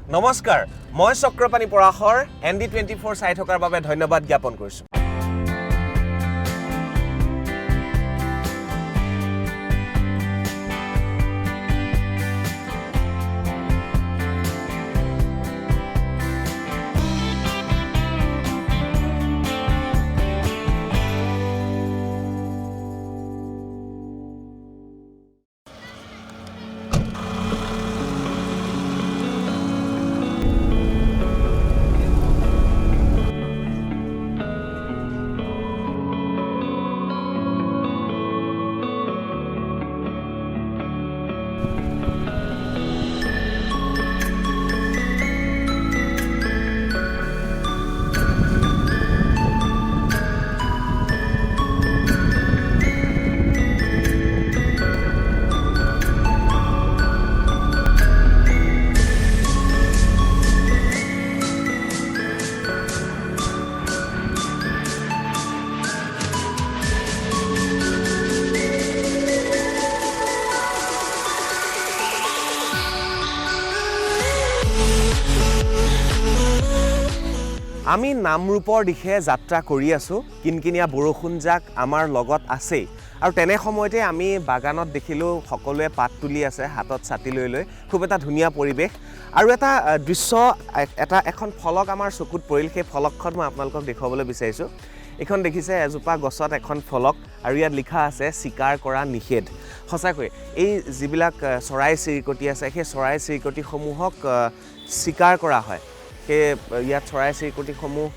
নমস্কাৰ মই চক্ৰপাণী পৰাশৰ ND24 চাই থকাৰ বাবে ধন্যবাদ জ্ঞাপন কৰিছো আমি নামৰূপৰ দিশে যাত্ৰা কৰি আছো কিনকিনিয়া বৰষুণজাক আমাৰ লগত আছে আৰু তেনে সময়তে আমি বাগানত দেখিলো সকলোৱে পাত তুলি আছে হাতত ছাতি লৈ লৈ খুব এটা ধুনীয়া পৰিবেশ আৰু এটা দৃশ্য এখন ফলক আমাৰ চকুত পৰিল সেই ফলকখন মই আপোনালোকক দেখুৱাবলৈ বিচাৰিছো এখন দেখিছে এজোপা গছত এখন ফলক আৰু ইয়াত লিখা আছে চিকাৰ কৰা নিষেধ সঁচাকৈ এই যিবিলাক চৰাই চিৰিকটি আছে সেই চৰাই চিৰিকটিসমূহক চিকাৰ কৰা হয় ইয়াত চৰাই চিৰিকটিসমূহ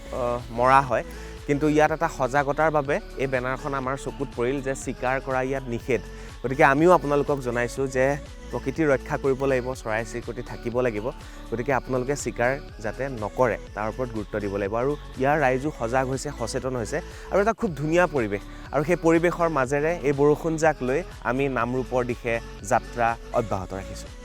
মৰা হয় কিন্তু ইয়াত এটা সজাগতাৰ বাবে এই বেনাৰখন আমাৰ চকুত পৰিল যে চিকাৰ কৰা ইয়াত নিষেধ গতিকে আমিও আপোনালোকক জনাইছো যে প্ৰকৃতি ৰক্ষা কৰিব লাগিব চৰাই চিৰিকটি থাকিব লাগিব গতিকে আপোনালোকে চিকাৰ যাতে নকৰে তাৰ ওপৰত গুৰুত্ব দিব লাগিব আৰু ইয়াৰ ৰাইজো সজাগ হৈছে সচেতন হৈছে আৰু এটা খুব ধুনীয়া পৰিৱেশ আৰু সেই পৰিৱেশৰ মাজেৰে এই বৰষুণজাক লৈ আমি নামৰূপৰ দিশে যাত্ৰা অব্যাহত ৰাখিছো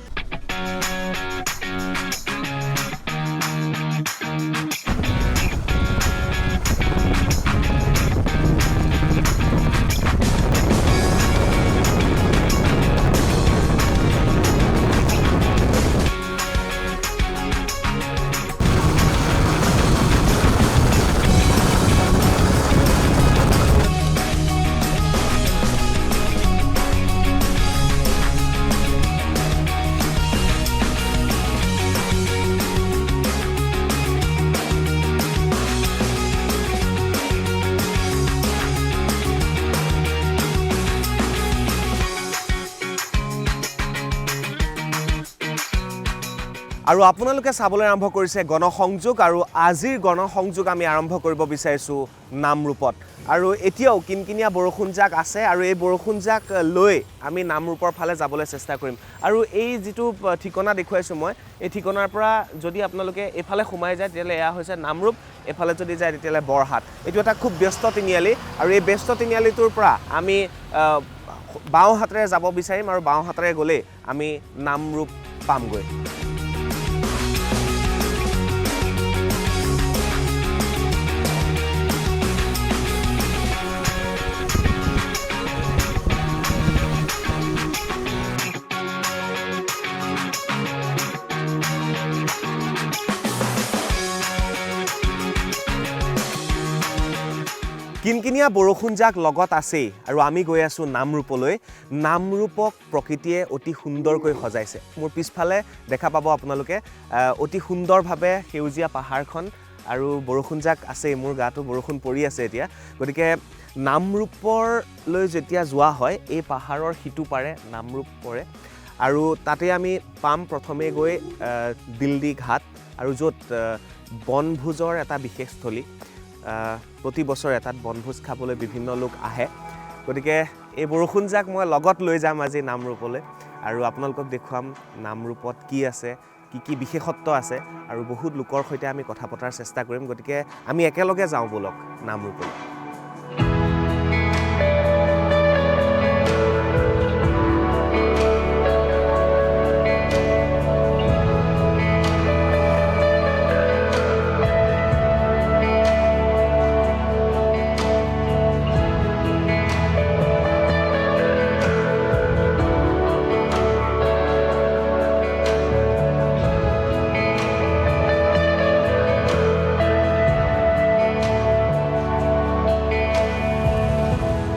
আৰু আপোনালোকে চাবলৈ আৰম্ভ কৰিছে গণসংযোগ আৰু আজিৰ গণসংযোগ আমি আৰম্ভ কৰিব বিচাৰিছো নামৰূপত আৰু এতিয়াও কিনকিনিয়া বৰষুণজাক আছে আৰু এই বৰষুণজাক লৈ আমি নামৰূপৰ ফালে যাবলৈ চেষ্টা কৰিম আৰু এই যিটো ঠিকনা দেখুৱাইছো মই এই ঠিকনাৰ পৰা যদি আপোনালোকে এফালে সোমাই যায় তেতিয়ালে এয়া হৈছে নামৰূপ এফালে যদি যায় তেতিয়ালে বৰহাট এইটো এটা খুব ব্যস্ত তিনিআলি আৰু এই ব্যস্ত তিনিআলিটোৰ পৰা আমি বাওঁ হাতেৰে যাব বিচাৰিম আৰু বাওঁ হাতেৰে গ'লে আমি নামৰূপ পামগৈ কিনকিনিয়া বৰষুণজাক লগত আছে আৰু আমি গৈ আছো নামৰূপলৈ নামৰূপক প্ৰকৃতিয়ে অতি সুন্দৰকৈ সজাইছে মোৰ পিছফালে দেখা পাব আপোনালোকে অতি সুন্দৰভাৱে সেউজীয়া পাহাৰখন আৰু বৰষুণজাক আছে মোৰ গাটো বৰষুণ পৰি আছে এতিয়া গতিকে নামৰূপলৈ যেতিয়া যোৱা হয় এই পাহাৰৰ সিটো পাৰে নামৰূপ পৰে আৰু তাতে আমি পাম প্ৰথমে গৈ দিল্লী ঘাট আৰু য'ত বনভোজৰ এটা বিশেষ স্থলী প্ৰতি বছৰে তাত বনভোজ খাবলৈ বিভিন্ন লোক আহে গতিকে এই বৰষুণজাক মই লগত লৈ যাম আজি নামৰূপলৈ আৰু আপোনালোকক দেখুৱাম নামৰূপত কি আছে কি বিশেষত্ব আছে আৰু বহুত লোকৰ সৈতে আমি কথা পতাৰ চেষ্টা কৰিম গতিকে আমি একেলগে যাওঁ বলক নামৰূপলৈ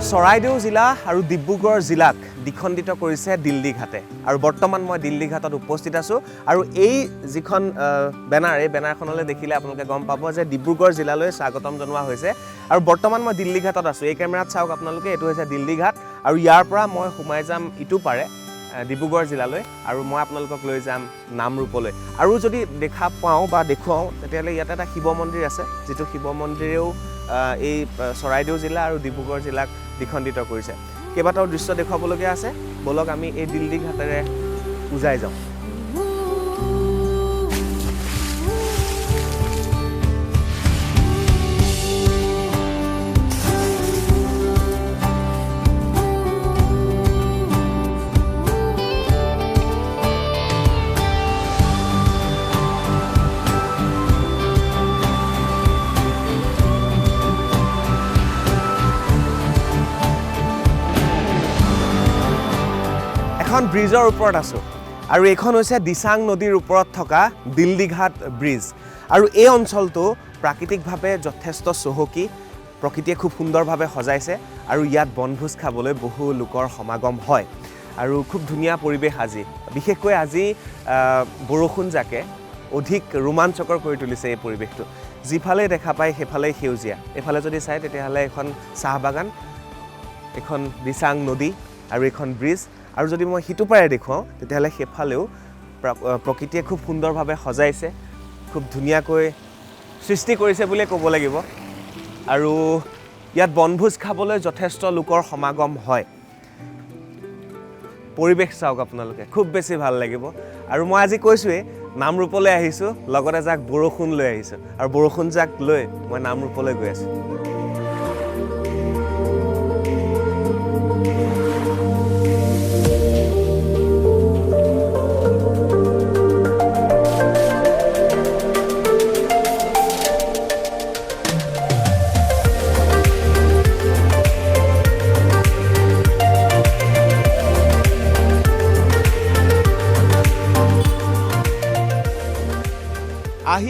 চৰাইদেউ জিলা আৰু ডিব্ৰুগড় জিলাক দ্বিখণ্ডিত কৰিছে দিল্লী ঘাটে আৰু বৰ্তমান মই দিল্লী ঘাটত উপস্থিত আছোঁ আৰু এই যিখন বেনাৰ এই বেনাৰখনলৈ দেখিলে আপোনালোকে গম পাব যে ডিব্ৰুগড় জিলালৈ স্বাগতম জনোৱা হৈছে আৰু বৰ্তমান মই দিল্লী ঘাটত আছোঁ এই কেমেৰাত চাওক আপোনালোকে এইটো হৈছে দিল্লী ঘাট আৰু ইয়াৰ পৰা মই সোমাই যাম ইটো পাৰে ডিব্ৰুগড় জিলালৈ আৰু মই আপোনালোকক লৈ যাম নামৰূপলৈ আৰু যদি দেখা পাওঁ বা দেখুৱাওঁ তেতিয়াহ'লে ইয়াত এটা শিৱ মন্দিৰ আছে যিটো শিৱ মন্দিৰেও এই চৰাইদেউ জিলা আৰু ডিব্ৰুগড় জিলাক দ্বিখণ্ডিত কৰিছে কেইবাটাও দৃশ্য দেখুৱাবলগীয়া আছে বলক আমি এই দিল্লী ঘাটেৰে উজাই যাওঁ এখন ব্ৰিজৰ ওপৰত আছোঁ আৰু এইখন হৈছে দিচাং নদীৰ ওপৰত থকা দিল্লী ঘাট ব্ৰিজ আৰু এই অঞ্চলটো প্ৰাকৃতিকভাৱে যথেষ্ট চহকী প্ৰকৃতিয়ে খুব সুন্দৰভাৱে সজাইছে আৰু ইয়াত বনভোজ খাবলৈ বহু লোকৰ সমাগম হয় আৰু খুব ধুনীয়া পৰিৱেশ আজি বিশেষকৈ আজি বৰষুণজাকে অধিক ৰোমাঞ্চকৰ কৰি তুলিছে এই পৰিৱেশটো যিফালে দেখা পায় সেইফালেই সেউজীয়া এইফালে যদি চায় তেতিয়াহ'লে এখন চাহ বাগান এখন দিচাং নদী আৰু এখন ব্ৰিজ আৰু যদি মই সিটো পাৰে দেখুৱাওঁ তেতিয়াহ'লে সেইফালেও প্ৰকৃতিয়ে খুব সুন্দৰভাৱে সজাইছে খুব ধুনীয়াকৈ সৃষ্টি কৰিছে বুলিয়ে ক'ব লাগিব আৰু ইয়াত বনভোজ খাবলৈ যথেষ্ট লোকৰ সমাগম হয় পৰিৱেশ চাওক আপোনালোকে খুব বেছি ভাল লাগিব আৰু মই আজি কৈছোঁৱেই নামৰূপলৈ আহিছোঁ লগতে যাক বৰষুণ লৈ আহিছোঁ আৰু বৰষুণ যাক লৈ মই নামৰূপলৈ গৈ আছোঁ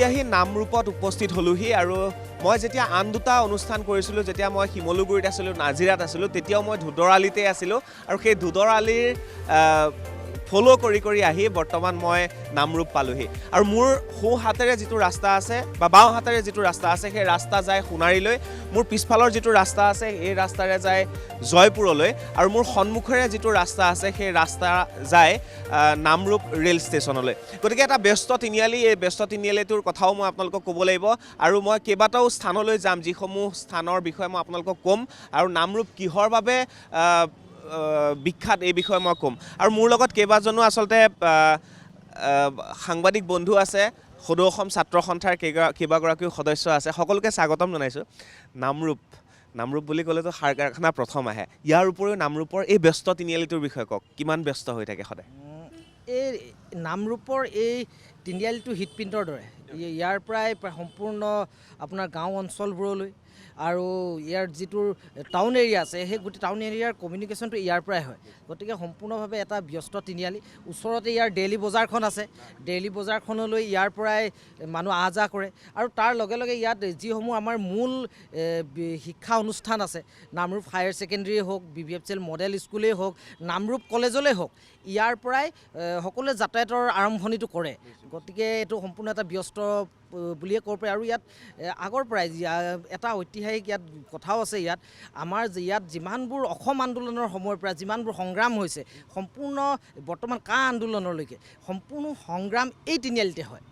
আহি নামৰূপত উপস্থিত হ'লোহি আৰু মই যেতিয়া আন দুটা অনুষ্ঠান কৰিছিলোঁ যেতিয়া মই শিমলুগুৰিত আছিলোঁ নাজিৰাত আছিলোঁ তেতিয়াও মই ধুদৰালিতে আছিলোঁ আৰু সেই ধুদৰালিৰ ফ'ল' কৰি আহি বৰ্তমান মই নামৰূপ পালোহি আৰু মোৰ সোঁ হাতেৰে যিটো ৰাস্তা আছে বা বাওঁ হাতেৰে যিটো ৰাস্তা আছে সেই ৰাস্তা যায় সোণাৰীলৈ মোৰ পিছফালৰ যিটো ৰাস্তা আছে এই ৰাস্তাৰে যায় জয়পুৰলৈ আৰু মোৰ সন্মুখেৰে যিটো ৰাস্তা আছে সেই ৰাস্তা যায় নামৰূপ ৰেল ষ্টেচনলৈ গতিকে এটা ব্যস্ত তিনিআলি এই ব্যস্ত তিনিআলিটোৰ কথাও মই আপোনালোকক ক'ব লাগিব আৰু মই কেইবাটাও স্থানলৈ যাম যিসমূহ স্থানৰ বিষয়ে মই আপোনালোকক ক'ম আৰু নামৰূপ কিহৰ বাবে বিখ্যাত এই বিষয়ে মই ক'ম আৰু মোৰ লগত কেইবাজনো আচলতে সাংবাদিক বন্ধু আছে সদৌ অসম ছাত্ৰ সন্থাৰ কেইবাগৰাকীও সদস্য আছে সকলোকে স্বাগতম জনাইছোঁ নামৰূপ বুলি ক'লেতো সাৰ কাৰখানা প্ৰথম আহে ইয়াৰ উপৰিও নামৰূপৰ এই ব্যস্ত তিনিআলিটোৰ বিষয়ে কওক কিমান ব্যস্ত হৈ থাকে সদায় এই নামৰূপৰ এই তিনিআলিটো হৃদপিণ্ডৰ দৰে ইয়াৰ পৰাই সম্পূৰ্ণ আপোনাৰ গাঁও অঞ্চলবোৰলৈ আৰু ইয়াৰ যিটো টাউন এৰিয়া আছে সেই গোটেই টাউন এৰিয়াৰ কমিউনিকেশ্যনটো ইয়াৰ পৰাই হয় গতিকে সম্পূৰ্ণভাৱে এটা ব্যস্ত তিনিআলি ওচৰতে ইয়াৰ ডেইলি বজাৰখন আছে ডেইলি বজাৰখনলৈ ইয়াৰ পৰাই মানুহ আহ যাহ কৰে আৰু তাৰ লগে লগে ইয়াত যিসমূহ আমাৰ মূল শিক্ষা অনুষ্ঠান আছে নামৰূপ হায়াৰ ছেকেণ্ডেৰীয়ে হওক BVFCL মডেল স্কুলেই হওক নামৰূপ কলেজলৈ হওক ইয়াৰ পৰাই সকলোৱে যাতায়াতৰ আৰম্ভণিটো কৰে গতিকে এইটো সম্পূৰ্ণ এটা ব্যস্ত বুলিয়ে ক'ব পাৰি আৰু ইয়াত আগৰ পৰাই এটা ঐতিহাসিক ইয়াত কথাও আছে ইয়াত আমাৰ ইয়াত যিমানবোৰ অসম আন্দোলনৰ সময়ৰ পৰা যিমানবোৰ সংগ্ৰাম হৈছে সম্পূৰ্ণ বৰ্তমান কা আন্দোলনলৈকে সম্পূৰ্ণ সংগ্ৰাম এই তিনিআলিতে হয়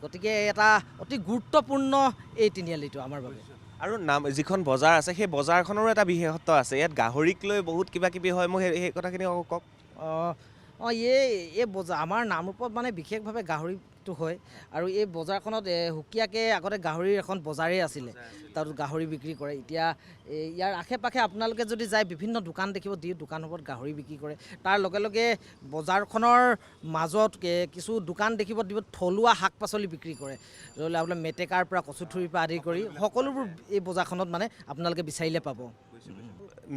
গতিকে এটা অতি গুৰুত্বপূৰ্ণ এই তিনিআলিটো আমাৰ বাবে আৰু যিখন বজাৰ আছে সেই বজাৰখনৰো এটা বিশেষত্ব আছে ইয়াত গাহৰিক লৈ বহুত কিবা কিবি হয় মোক সেই কথাখিনি কওক এই বজাৰ আমাৰ নামৰূপত মানে বিশেষভাৱে গাহৰিটো হয় আৰু এই বজাৰখনত সুকীয়াকৈ আগতে গাহৰিৰ এখন বজাৰেই আছিলে তাত গাহৰি বিক্ৰী কৰে এতিয়া ইয়াৰ আশে পাশে আপোনালোকে যদি যায় বিভিন্ন দোকান দেখিব দোকানসমূহত গাহৰি বিক্ৰী কৰে তাৰ লগে লগে বজাৰখনৰ মাজত কিছু দোকান দেখিব থলুৱা শাক পাচলি বিক্ৰী কৰে ধৰি লওক আপোনাৰ মেটেকাৰ পৰা কচুথুৰিৰ পৰা আদি কৰি সকলোবোৰ এই বজাৰখনত মানে আপোনালোকে বিচাৰিলে পাব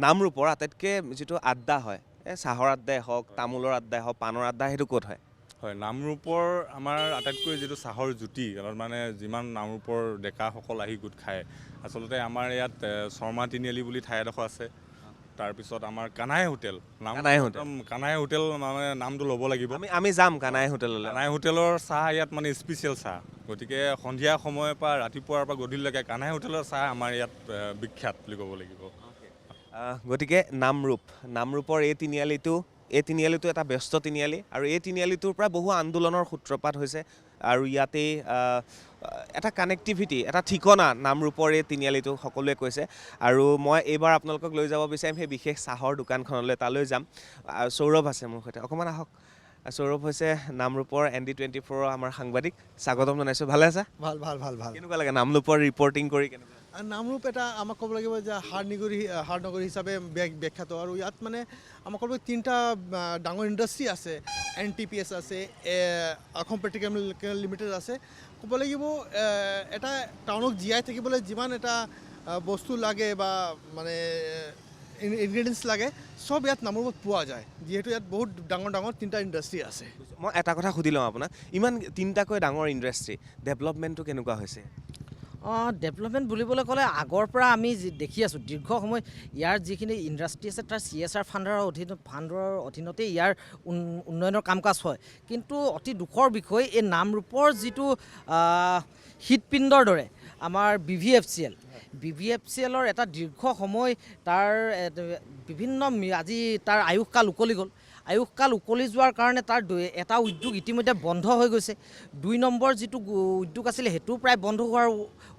নামৰূপৰ আটাইতকৈ যিটো আড্ডা হয় চাহৰ আড্ডাই হওক তামোলৰ আড্ডাই হওক পাণৰ আড্ডা সেইটো ক'ত হয় হয় নামৰূপৰ আমাৰ আটাইতকৈ যিটো চাহৰ জুতি মানে যিমান নামৰূপৰ ডেকাসকল আহি গোট খায় আচলতে আমাৰ ইয়াত শৰ্মা তিনিআলি বুলি ঠাই এডোখৰ আছে তাৰপিছত আমাৰ কানাই হোটেল কানাই হোটেল। কানাই হোটেল মানে নামটো ল'ব লাগিব। আমি যাম কানাই হোটেললৈ। কানাই হোটেলৰ চাহ ইয়াত মানে স্পেচিয়েল চাহ, গতিকে সন্ধিয়া সময়ৰ পৰা ৰাতিপুৱাৰ পৰা গধূলিলৈকে কানাই হোটেলৰ চাহ আমাৰ ইয়াত বিখ্যাত বুলি ক'ব লাগিব। গতিকে নামৰূপৰ এই তিনিআলিটো এটা ব্যস্ত তিনিআলি আৰু এই তিনিআলিটোৰ পৰা বহু আন্দোলনৰ সূত্ৰপাত হৈছে আৰু ইয়াতেই এটা কানেক্টিভিটি, এটা ঠিকনা নামৰূপৰ এই তিনিআলিটো সকলোৱে কৈছে। আৰু মই এইবাৰ আপোনালোকক লৈ যাব বিচাৰিম সেই বিশেষ চাহৰ দোকানখনলৈ, তালৈ যাম। সৌৰভ আছে মোৰ সৈতে, অকণমান আহক। সৌৰভ হৈছে নামৰূপৰ ND24 আমাৰ সাংবাদিক, স্বাগতম জনাইছোঁ। ভালে আছা? ভাল ভাল ভাল ভাল। কেনেকুৱা লাগে নামৰূপৰ ৰিপৰ্টিং কৰি? কেনেকুৱা নামৰূপ এটা আমাক ক'ব লাগিব যে হাড় নগৰী হিচাপে বিখ্যাত আৰু ইয়াত মানে আমাক ক'ব তিনিটা ডাঙৰ ইণ্ডাষ্ট্ৰী আছে, NTPC আছে, অসম পেট্ৰকেমিকেল লিমিটেড আছে। ক'ব লাগিব এটা টাউনক জীয়াই থাকিবলৈ যিমান এটা বস্তু লাগে বা মানে ইনগ্ৰেডিয়েণ্টছ লাগে চব ইয়াত নামৰূপত পোৱা যায়, যিহেতু ইয়াত বহুত ডাঙৰ ডাঙৰ তিনিটা ইণ্ডাষ্ট্ৰী আছে। মই এটা কথা সুধি লওঁ আপোনাক, ইমান তিনিটাকৈ ডাঙৰ ইণ্ডাষ্ট্ৰী, ডেভেলপমেণ্টটো কেনেকুৱা হৈছে? ডেভেলপমেণ্ট বুলিবলৈ ক'লে আগৰ পৰা আমি দেখি আছোঁ দীৰ্ঘ সময় ইয়াৰ যিখিনি ইণ্ডাষ্ট্ৰী আছে তাৰ CSR ফাণ্ডৰ অধীনতেই ইয়াৰ উন্নয়নৰ কাম কাজ হয়। কিন্তু অতি দুখৰ বিষয় এই নামৰূপৰ যিটো হৃদপিণ্ডৰ দৰে আমাৰ BVFCL এটা দীৰ্ঘ সময় তাৰ বিভিন্ন আজি তাৰ আয়ুসকাল উকলি গ'ল। আয়ুসকাল উকলি যোৱাৰ কাৰণে তাৰ এটা উদ্যোগ ইতিমধ্যে বন্ধ হৈ গৈছে। 2 নম্বৰ যিটো উদ্যোগ আছিলে সেইটো প্ৰায় বন্ধ হোৱাৰ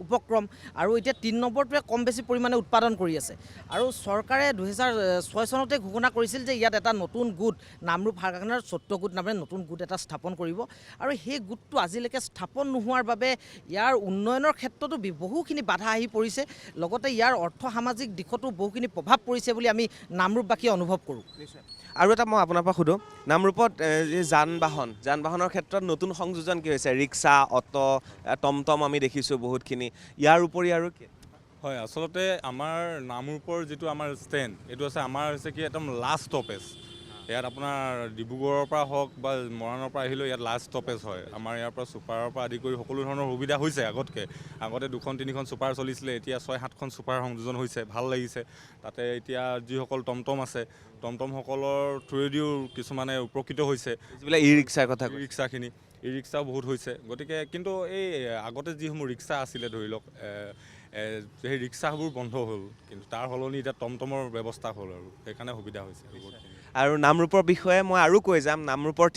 উপক্ৰম, আৰু এতিয়া 3 নম্বৰটোৱে কম বেছি পৰিমাণে উৎপাদন কৰি আছে। আৰু চৰকাৰে 2006 চনতে ঘোষণা কৰিছিল যে ইয়াত এটা নতুন গোট, নামৰূপ সাৰ কাৰখানাৰ 14 গোট নামেৰে নতুন গোট এটা স্থাপন কৰিব, আৰু সেই গোটটো আজিলৈকে স্থাপন নোহোৱাৰ বাবে ইয়াৰ উন্নয়নৰ ক্ষেত্ৰতো বহুখিনি বাধা আহি পৰিছে, লগতে ইয়াৰ অৰ্থ সামাজিক দিশতো বহুখিনি প্ৰভাৱ পৰিছে বুলি আমি নামৰূপবাসীয়ে অনুভৱ কৰোঁ। আৰু এটা মই আপোনাৰ পৰা সোধোঁ, নামৰূপত যান বাহনৰ ক্ষেত্ৰত নতুন সংযোজন কি হৈছে? ৰিক্সা, অটো, টমটম আমি দেখিছোঁ বহুতখিনি, ইয়াৰ উপৰি আৰু কি? হয়, আচলতে আমাৰ নামৰূপৰ যিটো আমাৰ ষ্টেণ্ড, এইটো আছে আমাৰ হৈছে কি একদম লাষ্ট ষ্টপেজ। ইয়াত আপোনাৰ ডিব্ৰুগড়ৰ পৰা হওক বা মৰাণৰ পৰা আহিলেও ইয়াত লাষ্ট ষ্টপেজ হয়। আমাৰ ইয়াৰ পৰা ছুপাৰৰ পৰা আদি কৰি সকলো ধৰণৰ সুবিধা হৈছে আগতে 2-3খন ছুপাৰ চলিছিলে, এতিয়া 6-7খন ছুপাৰ সংযোজন হৈছে, ভাল লাগিছে। তাতে এতিয়া যিসকল টমটম আছে, টমটমসকলৰ থ্ৰুৱেদিও কিছুমানে উপকৃত হৈছে। যিবিলাক ৰিক্সাৰ কথা, ৰিক্সাখিনি ৰিক্সাও বহুত হৈছে। গতিকে কিন্তু এই আগতে যিসমূহ ৰিক্সা আছিলে ধৰি লওক, সেই ৰিক্সাবোৰ বন্ধ হ'ল, কিন্তু তাৰ সলনি এতিয়া টমটমৰ ব্যৱস্থা হ'ল, আৰু সেইকাৰণে সুবিধা হৈছে। আৰু নামৰূপৰ বিষয়ে মই আৰু কৈ যাম, নামৰূপৰ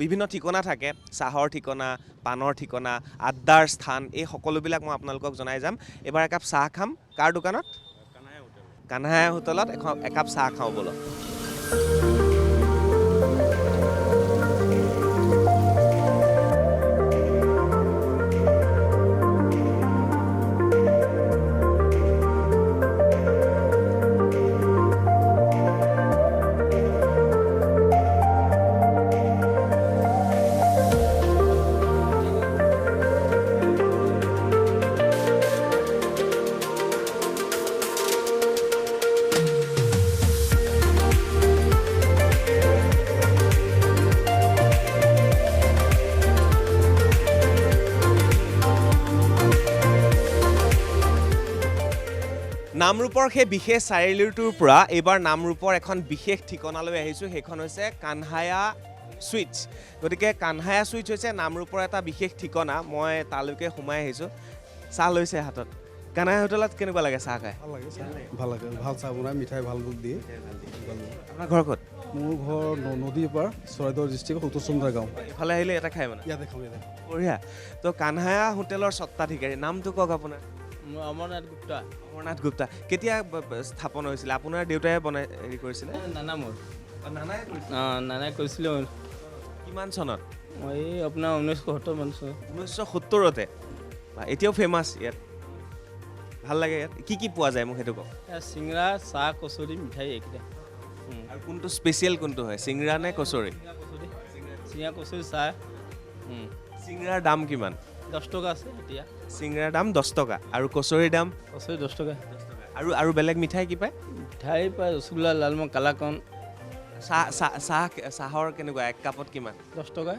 বিভিন্ন ঠিকনা থাকে, চাহৰ ঠিকনা, পাণৰ ঠিকনা, আড্ডাৰ স্থান, এই সকলোবিলাক মই আপোনালোকক জনাই যাম। এবাৰ একাপ চাহ খাম। কাৰ দোকানত? কানাই হোটেলত একাপ চাহ খাওঁ ব'লক। নামৰূপৰ সেই বিশেষ চাৰিআলিটোৰ পৰা এইবাৰ নামৰূপৰ এখন বিশেষ ঠিকনালৈ আহিছোঁ, সেইখন হৈছে কানহায়া সুইটছ। গতিকে কানহায়া সুইটছ হৈছে নামৰূপৰ এটা বিশেষ ঠিকনা। মই তালৈকে সোমাই আহিছোঁ। চাহ লৈছে হাতত। কানহায়া হোটেলত কেনেকুৱা লাগে চাহ খাই? ভাল লাগে, ভাল লাগে, ভাল চাহ বনাই, মিঠাই ভাল দিয়ে। আপোনাৰ ঘৰ ক'ত? মোৰ ঘৰ নদীৰ পাৰ, চৰাইদেউ ডিষ্ট্ৰিক্টৰ উত্তৰচন্দ্ৰা গাঁও। ইফালে আহিলে এটা খাই মানে ইয়াতে খাওঁ। বঢ়িয়া। তো কানহায়া হোটেলৰ স্বত্বাধিকাৰী নামটো কওক আপোনাৰ? অমৰনাথ গুপ্তা। কেতিয়া স্থাপন হৈছিলে? আপোনাৰ দেউতাই হেৰি কৰিছিলে? নানাই কৈছিলোঁ। কিমান চনত? মই আপোনাৰ 1970 মান চন। 1970তে? এতিয়াও ফেমাছ ইয়াত? ভাল লাগে ইয়াত? কি পোৱা যায় মোক সেইটো কওক। চিংৰা, চাহ, কচুৰি, মিঠাই এইকেইটা। আৰু কোনটো স্পেচিয়েল কোনটো হয়, চিংৰা নে কচুৰি? চিংৰা, কচুৰি, চাহ। চিংৰাৰ দাম কিমান? 10 টকা আছে এতিয়া। চিংৰাৰ দাম 10 টকা আৰু কচুৰিৰ দাম? কচুৰি 10 টকা। আৰু বেলেগ মিঠাই কি পায়? মিঠাই পায় ৰসগোল্লা, লালমোহন, কালাকন। চাহৰ কেনেকুৱা? এক কাপত কিমান? 10 টকা।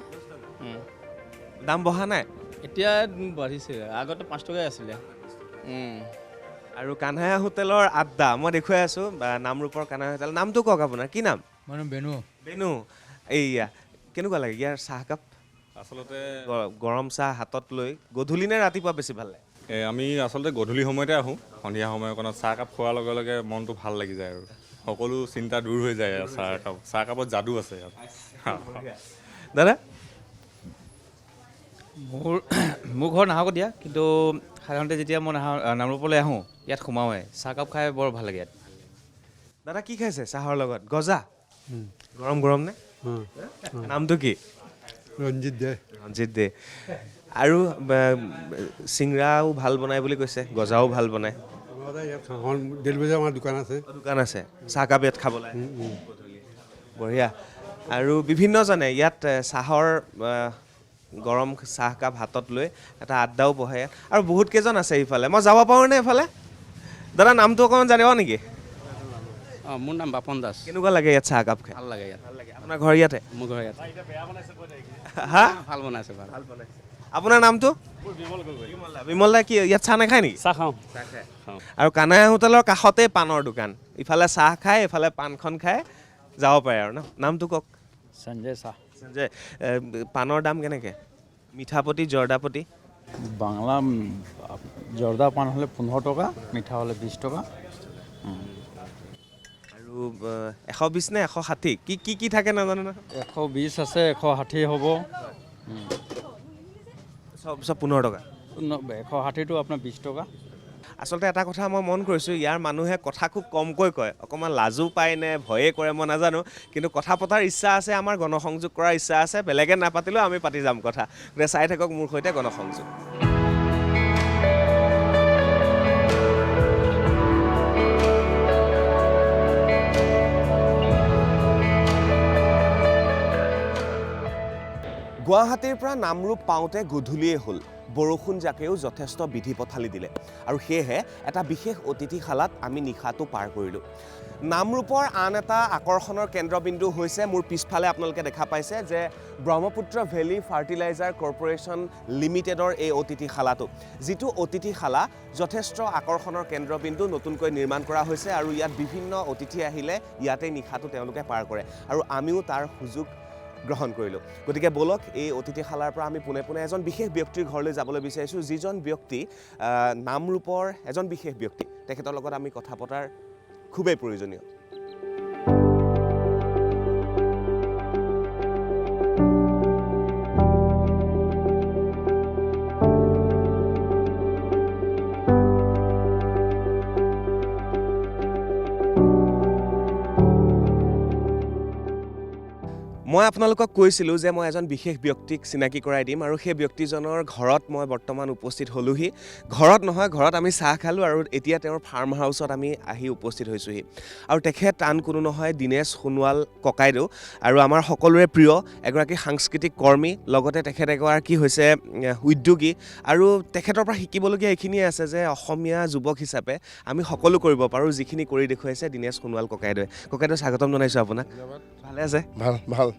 দাম বঢ়া নাই? এতিয়া বাঢ়িছে, আগতে 5 টকাই আছিলে। আৰু কানহায়া হোটেলৰ আড্ডা মই দেখুৱাই আছোঁ নামৰূপৰ কানহায়া হোটেল। নামটো কওক আপোনাৰ, কি নাম? মোৰ নাম বেনু। বেনু। এইয়া কেনেকুৱা লাগে ইয়াৰ চাহকাপ? আচলতে গৰম চাহ হাতত লৈ গধূলি নে ৰাতিপুৱা বেছি ভাল লাগে? আমি আচলতে গধূলি সময়তে আহোঁ, সন্ধিয়া সময়কণত চাহকাপ খোৱাৰ লগে লগে মনটো ভাল লাগি যায় আৰু সকলো চিন্তা দূৰ হৈ যায়। চাহকাপত যাদু আছে ইয়াত। দাদা মোৰ ঘৰ নাহৰকটীয়া, কিন্তু সাধাৰণতে যেতিয়া মই নামৰূপলৈ আহোঁ ইয়াত সোমাওঁৱে। চাহকাপ খাই বৰ ভাল লাগে ইয়াত। দাদা কি খাইছে চাহৰ লগত? গজা? গৰম গৰম নে? নামটো কি? ৰঞ্জিত দে। ৰঞ্জিত দে। আৰু চিংৰাও ভাল বনায় বুলি কৈছে, গজাও ভাল বনায়। ডেলি বজাৰ আমাৰ দোকান আছে। দোকান আছে, চাহকাপ ইয়াত খাব লাগে। বঢ়িয়া। আৰু বিভিন্নজনে ইয়াত চাহৰ গৰম চাহকাপ হাতত লৈ এটা আড্ডাও বহে আৰু বহুত কেইজন আছে ইফালে। মই যাব পাৰোঁনে এফালে? দাদা নামটো অকণমান জানিব নেকি? মোৰ নাম বাপন দাস। কেনেকুৱা লাগে ইয়াত চাহকাপ খাই? ভাল লাগে ইয়াত। ভাল লাগে। আপোনাৰ ঘৰ ইয়াতে? মোৰ ঘৰ ইয়াত। হা? ভাল বনাইছে, ভাল। আপোনাৰ নামটো? বিমল দা কি ইয়াত চাহ নাখায় নেকি? চাহ খাওঁ। চাহ খায়। আৰু কানায়া হোটেলৰ কাষতে পাণৰ দোকান, ইফালে চাহ খায় এফালে পাণখন খায় যাব পাৰে আৰু ন? নামটো কওক। সঞ্জয় চাহ। যে পাণৰ দাম কেনেকৈ? মিঠাপতি জৰ্দাপতি? বাংলা জৰ্দা পাণ হ'লে 15 টকা, মিঠা হ'লে 20 টকা। আৰু 120 নে 160? কি কি থাকে নাজানো নহয়। 120 আছে, 160 হ'ব। চব 15 টকা। 160টো আপোনাৰ 20 টকা। আচলতে এটা কথা মই মন কৰিছোঁ, ইয়াৰ মানুহে কথা খুব কমকৈ কয়। অকণমান লাজো পায় নে ভয়ে কৰে মই নাজানো, কিন্তু কথা পতাৰ ইচ্ছা আছে, আমাৰ গণসংযোগ কৰাৰ ইচ্ছা আছে। বেলেগে নাপাতিলেও আমি পাতি যাম কথা। গতিকে চাই থাকক মোৰ সৈতে গণসংযোগ। গুৱাহাটীৰ পৰা নামৰূপ পাওঁতে গধূলিয়েই হ'ল। বৰষুণ জাকেও যথেষ্ট বিধি পথালি দিলে আৰু সেয়েহে এটা বিশেষ অতিথিশালাত আমি নিশাটো পাৰ কৰিলোঁ। নামৰূপৰ আন এটা আকৰ্ষণৰ কেন্দ্ৰবিন্দু হৈছে মোৰ পিছফালে আপোনালোকে দেখা পাইছে যে ব্ৰহ্মপুত্ৰ ভেলী ফাৰ্টিলাইজাৰ কৰ্পৰেশ্যন লিমিটেডৰ এই অতিথিশালাটো, যিটো অতিথিশালা যথেষ্ট আকৰ্ষণৰ কেন্দ্ৰবিন্দু নতুনকৈ নিৰ্মাণ কৰা হৈছে আৰু ইয়াত বিভিন্ন অতিথি আহিলে ইয়াতেই নিশাটো তেওঁলোকে পাৰ কৰে আৰু আমিও তাৰ সুযোগ গ্ৰহণ কৰিলোঁ। গতিকে বলক এই অতিথিশালাৰ পৰা আমি পোনে পোনে এজন বিশেষ ব্যক্তিৰ ঘৰলৈ যাবলৈ বিচাৰিছোঁ, যিজন ব্যক্তি নামৰূপৰ এজন বিশেষ ব্যক্তি। তেখেতৰ লগত আমি কথা পতাৰ খুবেই প্ৰয়োজনীয়। মই আপোনালোকক কৈছিলোঁ যে মই এজন বিশেষ ব্যক্তিক চিনাকি কৰাই দিম আৰু সেই ব্যক্তিজনৰ ঘৰত মই বৰ্তমান উপস্থিত হ'লোহি। ঘৰত নহয়, ঘৰত আমি চাহ খালোঁ আৰু এতিয়া তেওঁৰ ফাৰ্ম হাউচত আমি আহি উপস্থিত হৈছোঁহি। আৰু তেখেত আন কোনো নহয়, দীনেশ সোণোৱাল ককাইদেউ, আৰু আমাৰ সকলোৰে প্ৰিয় এগৰাকী সাংস্কৃতিক কৰ্মী, লগতে তেখেত এগৰাকী হৈছে উদ্যোগী। আৰু তেখেতৰ পৰা শিকিবলগীয়া এইখিনিয়ে আছে যে অসমীয়া যুৱক হিচাপে আমি সকলো কৰিব পাৰোঁ, যিখিনি কৰি দেখুৱাইছে দীনেশ সোণোৱাল ককাইদেৱে। ককাইদেউ স্বাগতম জনাইছোঁ আপোনাক। ভালে আছে? ভাল ভাল।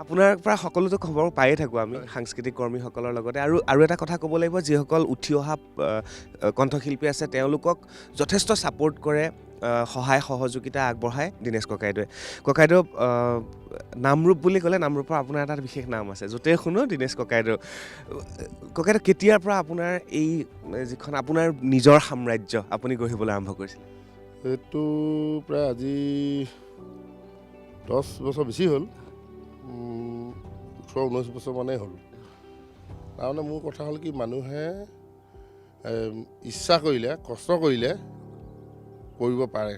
আপোনাৰ পৰা সকলোতো খবৰ পায়ে থাকোঁ আমি সাংস্কৃতিক কৰ্মীসকলৰ লগতে। আৰু এটা কথা ক'ব লাগিব, যিসকল উঠি অহা কণ্ঠশিল্পী আছে তেওঁলোকক যথেষ্ট ছাপোৰ্ট কৰে, সহায় সহযোগিতা আগবঢ়ায় দীনেশ ককাইদেৱে। ককাইদেউ নামৰূপ বুলি ক'লে নামৰূপৰ আপোনাৰ এটা বিশেষ নাম আছে, য'তেই শুনো দীনেশ ককাইদেউ। ককাইদেউ কেতিয়াৰ পৰা আপোনাৰ এই যিখন আপোনাৰ নিজৰ সাম্ৰাজ্য আপুনি গঢ়িবলৈ আৰম্ভ কৰিছিল? এইটো প্ৰায় আজি 10 বছৰ বেছি হ'ল, 18-19 বছৰ মানেই হ'ল। তাৰমানে মোৰ কথা হ'ল কি, মানুহে ইচ্ছা কৰিলে, কষ্ট কৰিলে কৰিব পাৰে।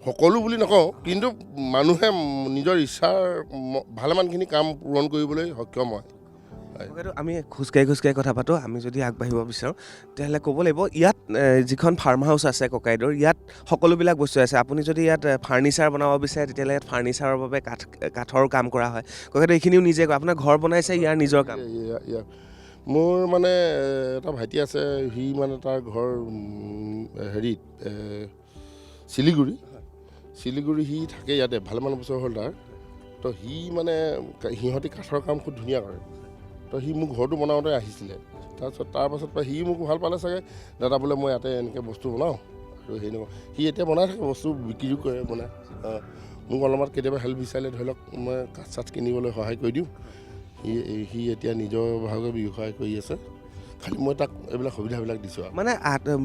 সকলো বুলি নকওঁ, কিন্তু মানুহে নিজৰ ইচ্ছাৰ ভালেমানখিনি কাম পূৰণ কৰিবলৈ সক্ষম হয়। আমি খোজকাঢ়ি কথা পাতোঁ। আমি যদি আগবাঢ়িব বিচাৰোঁ তেতিয়াহ'লে ক'ব লাগিব, ইয়াত যিখন ফাৰ্ম হাউচ আছে ককাইদেউৰ, ইয়াত সকলোবিলাক বস্তু আছে। আপুনি যদি ইয়াত ফাৰ্নিচাৰ বনাব বিচাৰে তেতিয়াহ'লে ইয়াত ফাৰ্নিচাৰৰ বাবে কাঠৰ কাম কৰা হয়। ককাইদেউ এইখিনিও নিজে কৰে, আপোনাৰ ঘৰ বনাইছে, ইয়াৰ নিজৰ কাম? মোৰ মানে এটা ভাইটি আছে, সি মানে তাৰ ঘৰ হেৰিত শিলিগুৰি, সি থাকে ইয়াতে ভালেমান বছৰ হ'ল তাৰ। তো সি মানে সিহঁতি কাঠৰ কাম খুব ধুনীয়া কৰে। তো সি মোক ঘৰটো বনাওঁতে আহিছিলে। তাৰপাছত সি মোক ভাল পালে চাগে, দাদা বোলে মই ইয়াতে এনেকৈ বস্তু বনাওঁ আৰু সেই নকওঁ। সি এতিয়া বনাই থাকে, বস্তু বিক্ৰীও কৰে, বনাই। মোক অলপমান কেতিয়াবা হেল্প বিচাৰিলে ধৰি লওক মই কাঠ চাঠ কিনিবলৈ সহায় কৰি দিওঁ। সি এতিয়া নিজৰ ভাগে ব্যৱসায় কৰি আছে, খালি মই তাক এইবিলাক সুবিধাবিলাক দিছোঁ আৰু। মানে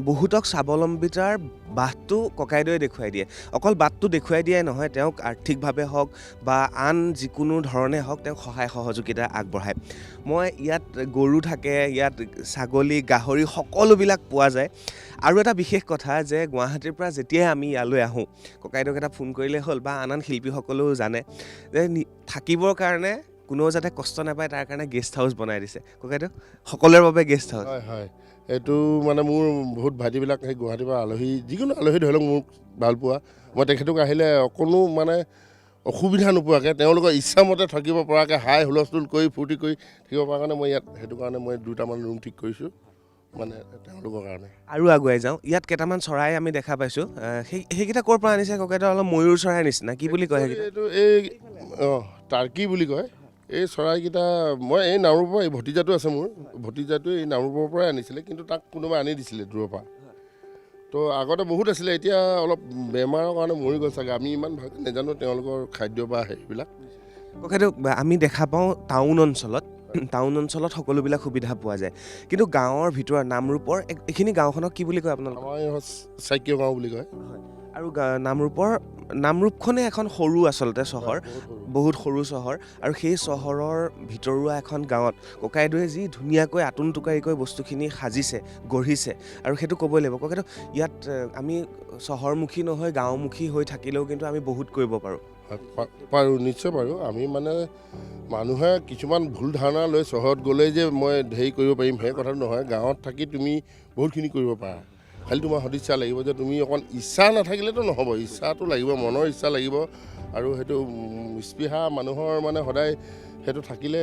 বহুতক স্বাৱলম্বিতাৰ বাটটো ককাইদেৱে দেখুৱাই দিয়ে। অকল বাটটো দেখুৱাই দিয়াই নহয়, তেওঁক আৰ্থিকভাৱে হওক বা আন যিকোনো ধৰণে হওক তেওঁক সহায় সহযোগিতা আগবঢ়ায়। মই ইয়াত গৰু থাকে, ইয়াত ছাগলী, গাহৰি সকলোবিলাক পোৱা যায়। আৰু এটা বিশেষ কথা যে গুৱাহাটীৰ পৰা যেতিয়াই আমি ইয়ালৈ আহোঁ, ককাইদেউক এটা ফোন কৰিলেই হ'ল বা আন শিল্পীসকলেও জানে যে থাকিবৰ কাৰণে কোনেও যাতে কষ্ট নাপায় তাৰ কাৰণে গেষ্ট হাউচ বনাই দিছে। ককাইদেউ, সকলোৰে বাবে গেষ্ট হাউচ। হয় হয়, এইটো মানে মোৰ বহুত ভাইটিবিলাক সেই গুৱাহাটীৰ পৰা আলহী, যিকোনো আলহী ধৰি লওক মোক ভাল পোৱা, মই তেখেতক আহিলে অকণো মানে অসুবিধা নোপোৱাকৈ তেওঁলোকৰ ইচ্ছামতে থাকিব পৰাকৈ হাই হুলস্থুল কৰি ফূৰ্তি কৰি থাকিব পৰা কাৰণে মই ইয়াত সেইটো কাৰণে মই 2টামান ৰুম ঠিক কৰিছোঁ মানে তেওঁলোকৰ কাৰণে। আৰু আগুৱাই যাওঁ, ইয়াত কেইটামান চৰাই আমি দেখা পাইছোঁ। সেইকেইটা ক'ৰ পৰা আনিছে ককাইদেউ? অলপ ময়ূৰ চৰাই নিচিনা, কি বুলি কয় সেইকেইটা? এইটো টাৰ্কি বুলি কয়। এই চৰাইকেইটা মই এই নামৰূপৰ এই ভতিজাটো আছে মোৰ, ভতিজাটোৱে এই নামৰূপৰ পৰাই আনিছিলে, কিন্তু তাক কোনোবাই আনি দিছিলে দূৰৰ পৰা। তো আগতে বহুত আছিলে, এতিয়া অলপ বেমাৰৰ কাৰণে মৰি গ'ল চাগে, আমি ইমান ভালকৈ নাজানো তেওঁলোকৰ খাদ্য বা সেইবিলাক। ককাইদেউ, আমি দেখা পাওঁ টাউন অঞ্চলত সকলোবিলাক সুবিধা পোৱা যায়, কিন্তু গাঁৱৰ ভিতৰত নামৰূপৰ এইখিনি গাঁওখনক কি বুলি কয় আপোনালোকে? আমাৰ চাক্য গাঁও বুলি কয়। আৰু নামৰূপখনে এখন সৰু আচলতে চহৰ, বহুত সৰু চহৰ। আৰু সেই চহৰৰ ভিতৰুৱা এখন গাঁৱত ককাইদেৱে যি ধুনীয়াকৈ আটোম টোকাৰিকৈ বস্তুখিনি সাজিছে, গঢ়িছে, আৰু সেইটো ক'বই লাগিব। ককাইদেউ, ইয়াত আমি চহৰমুখী নহয় গাঁওমুখী হৈ থাকিলেও কিন্তু আমি বহুত কৰিব পাৰোঁ। পাৰোঁ, নিশ্চয় পাৰোঁ। আমি মানে মানুহে কিছুমান ভুল ধাৰণা লৈ চহৰত গ'লেই যে মই হেৰি কৰিব পাৰিম সেই কথাটো নহয়। গাঁৱত থাকি তুমি বহুতখিনি কৰিব পাৰা, খালি তোমাৰ সদিচ্ছা লাগিব। যে তুমি অকণ ইচ্ছা নাথাকিলেতো নহ'ব, ইচ্ছাটো লাগিব, মনৰ ইচ্ছা লাগিব। আৰু সেইটো স্পৃহা মানুহৰ মানে সদায় সেইটো থাকিলে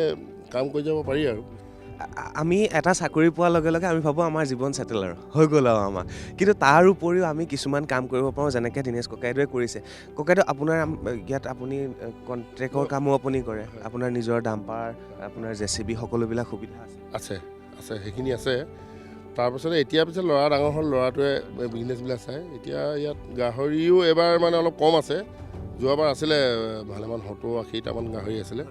কাম কৰি যাব পাৰি আৰু। আমি এটা চাকৰি পোৱাৰ লগে লগে আমি ভাবোঁ আমাৰ জীৱন ছেটেল আৰু হৈ গ'ল আৰু আমাৰ, কিন্তু তাৰ উপৰিও আমি কিছুমান কাম কৰিব পাৰোঁ, যেনেকৈ দীনেশ ককাইদেৱে কৰিছে। ককাইদেউ, আপোনাৰ ইয়াত আপুনি কণ্ট্ৰেক্টৰ কামো আপুনি কৰে, আপোনাৰ নিজৰ ডাম্পাৰ, আপোনাৰ JCB সকলোবিলাক সুবিধা আছে? আছে, সেইখিনি আছে। তাৰপিছতে এতিয়া পিছত ল'ৰা ডাঙৰ হ'ল, ল'ৰাটোৱে বিজনেছবিলাক চায়। এতিয়া ইয়াত গাহৰিও এবাৰ মানে অলপ কম আছে, যোৱাবাৰ আছিলে ভালেমান 70-80টামান গাহৰি আছিলে,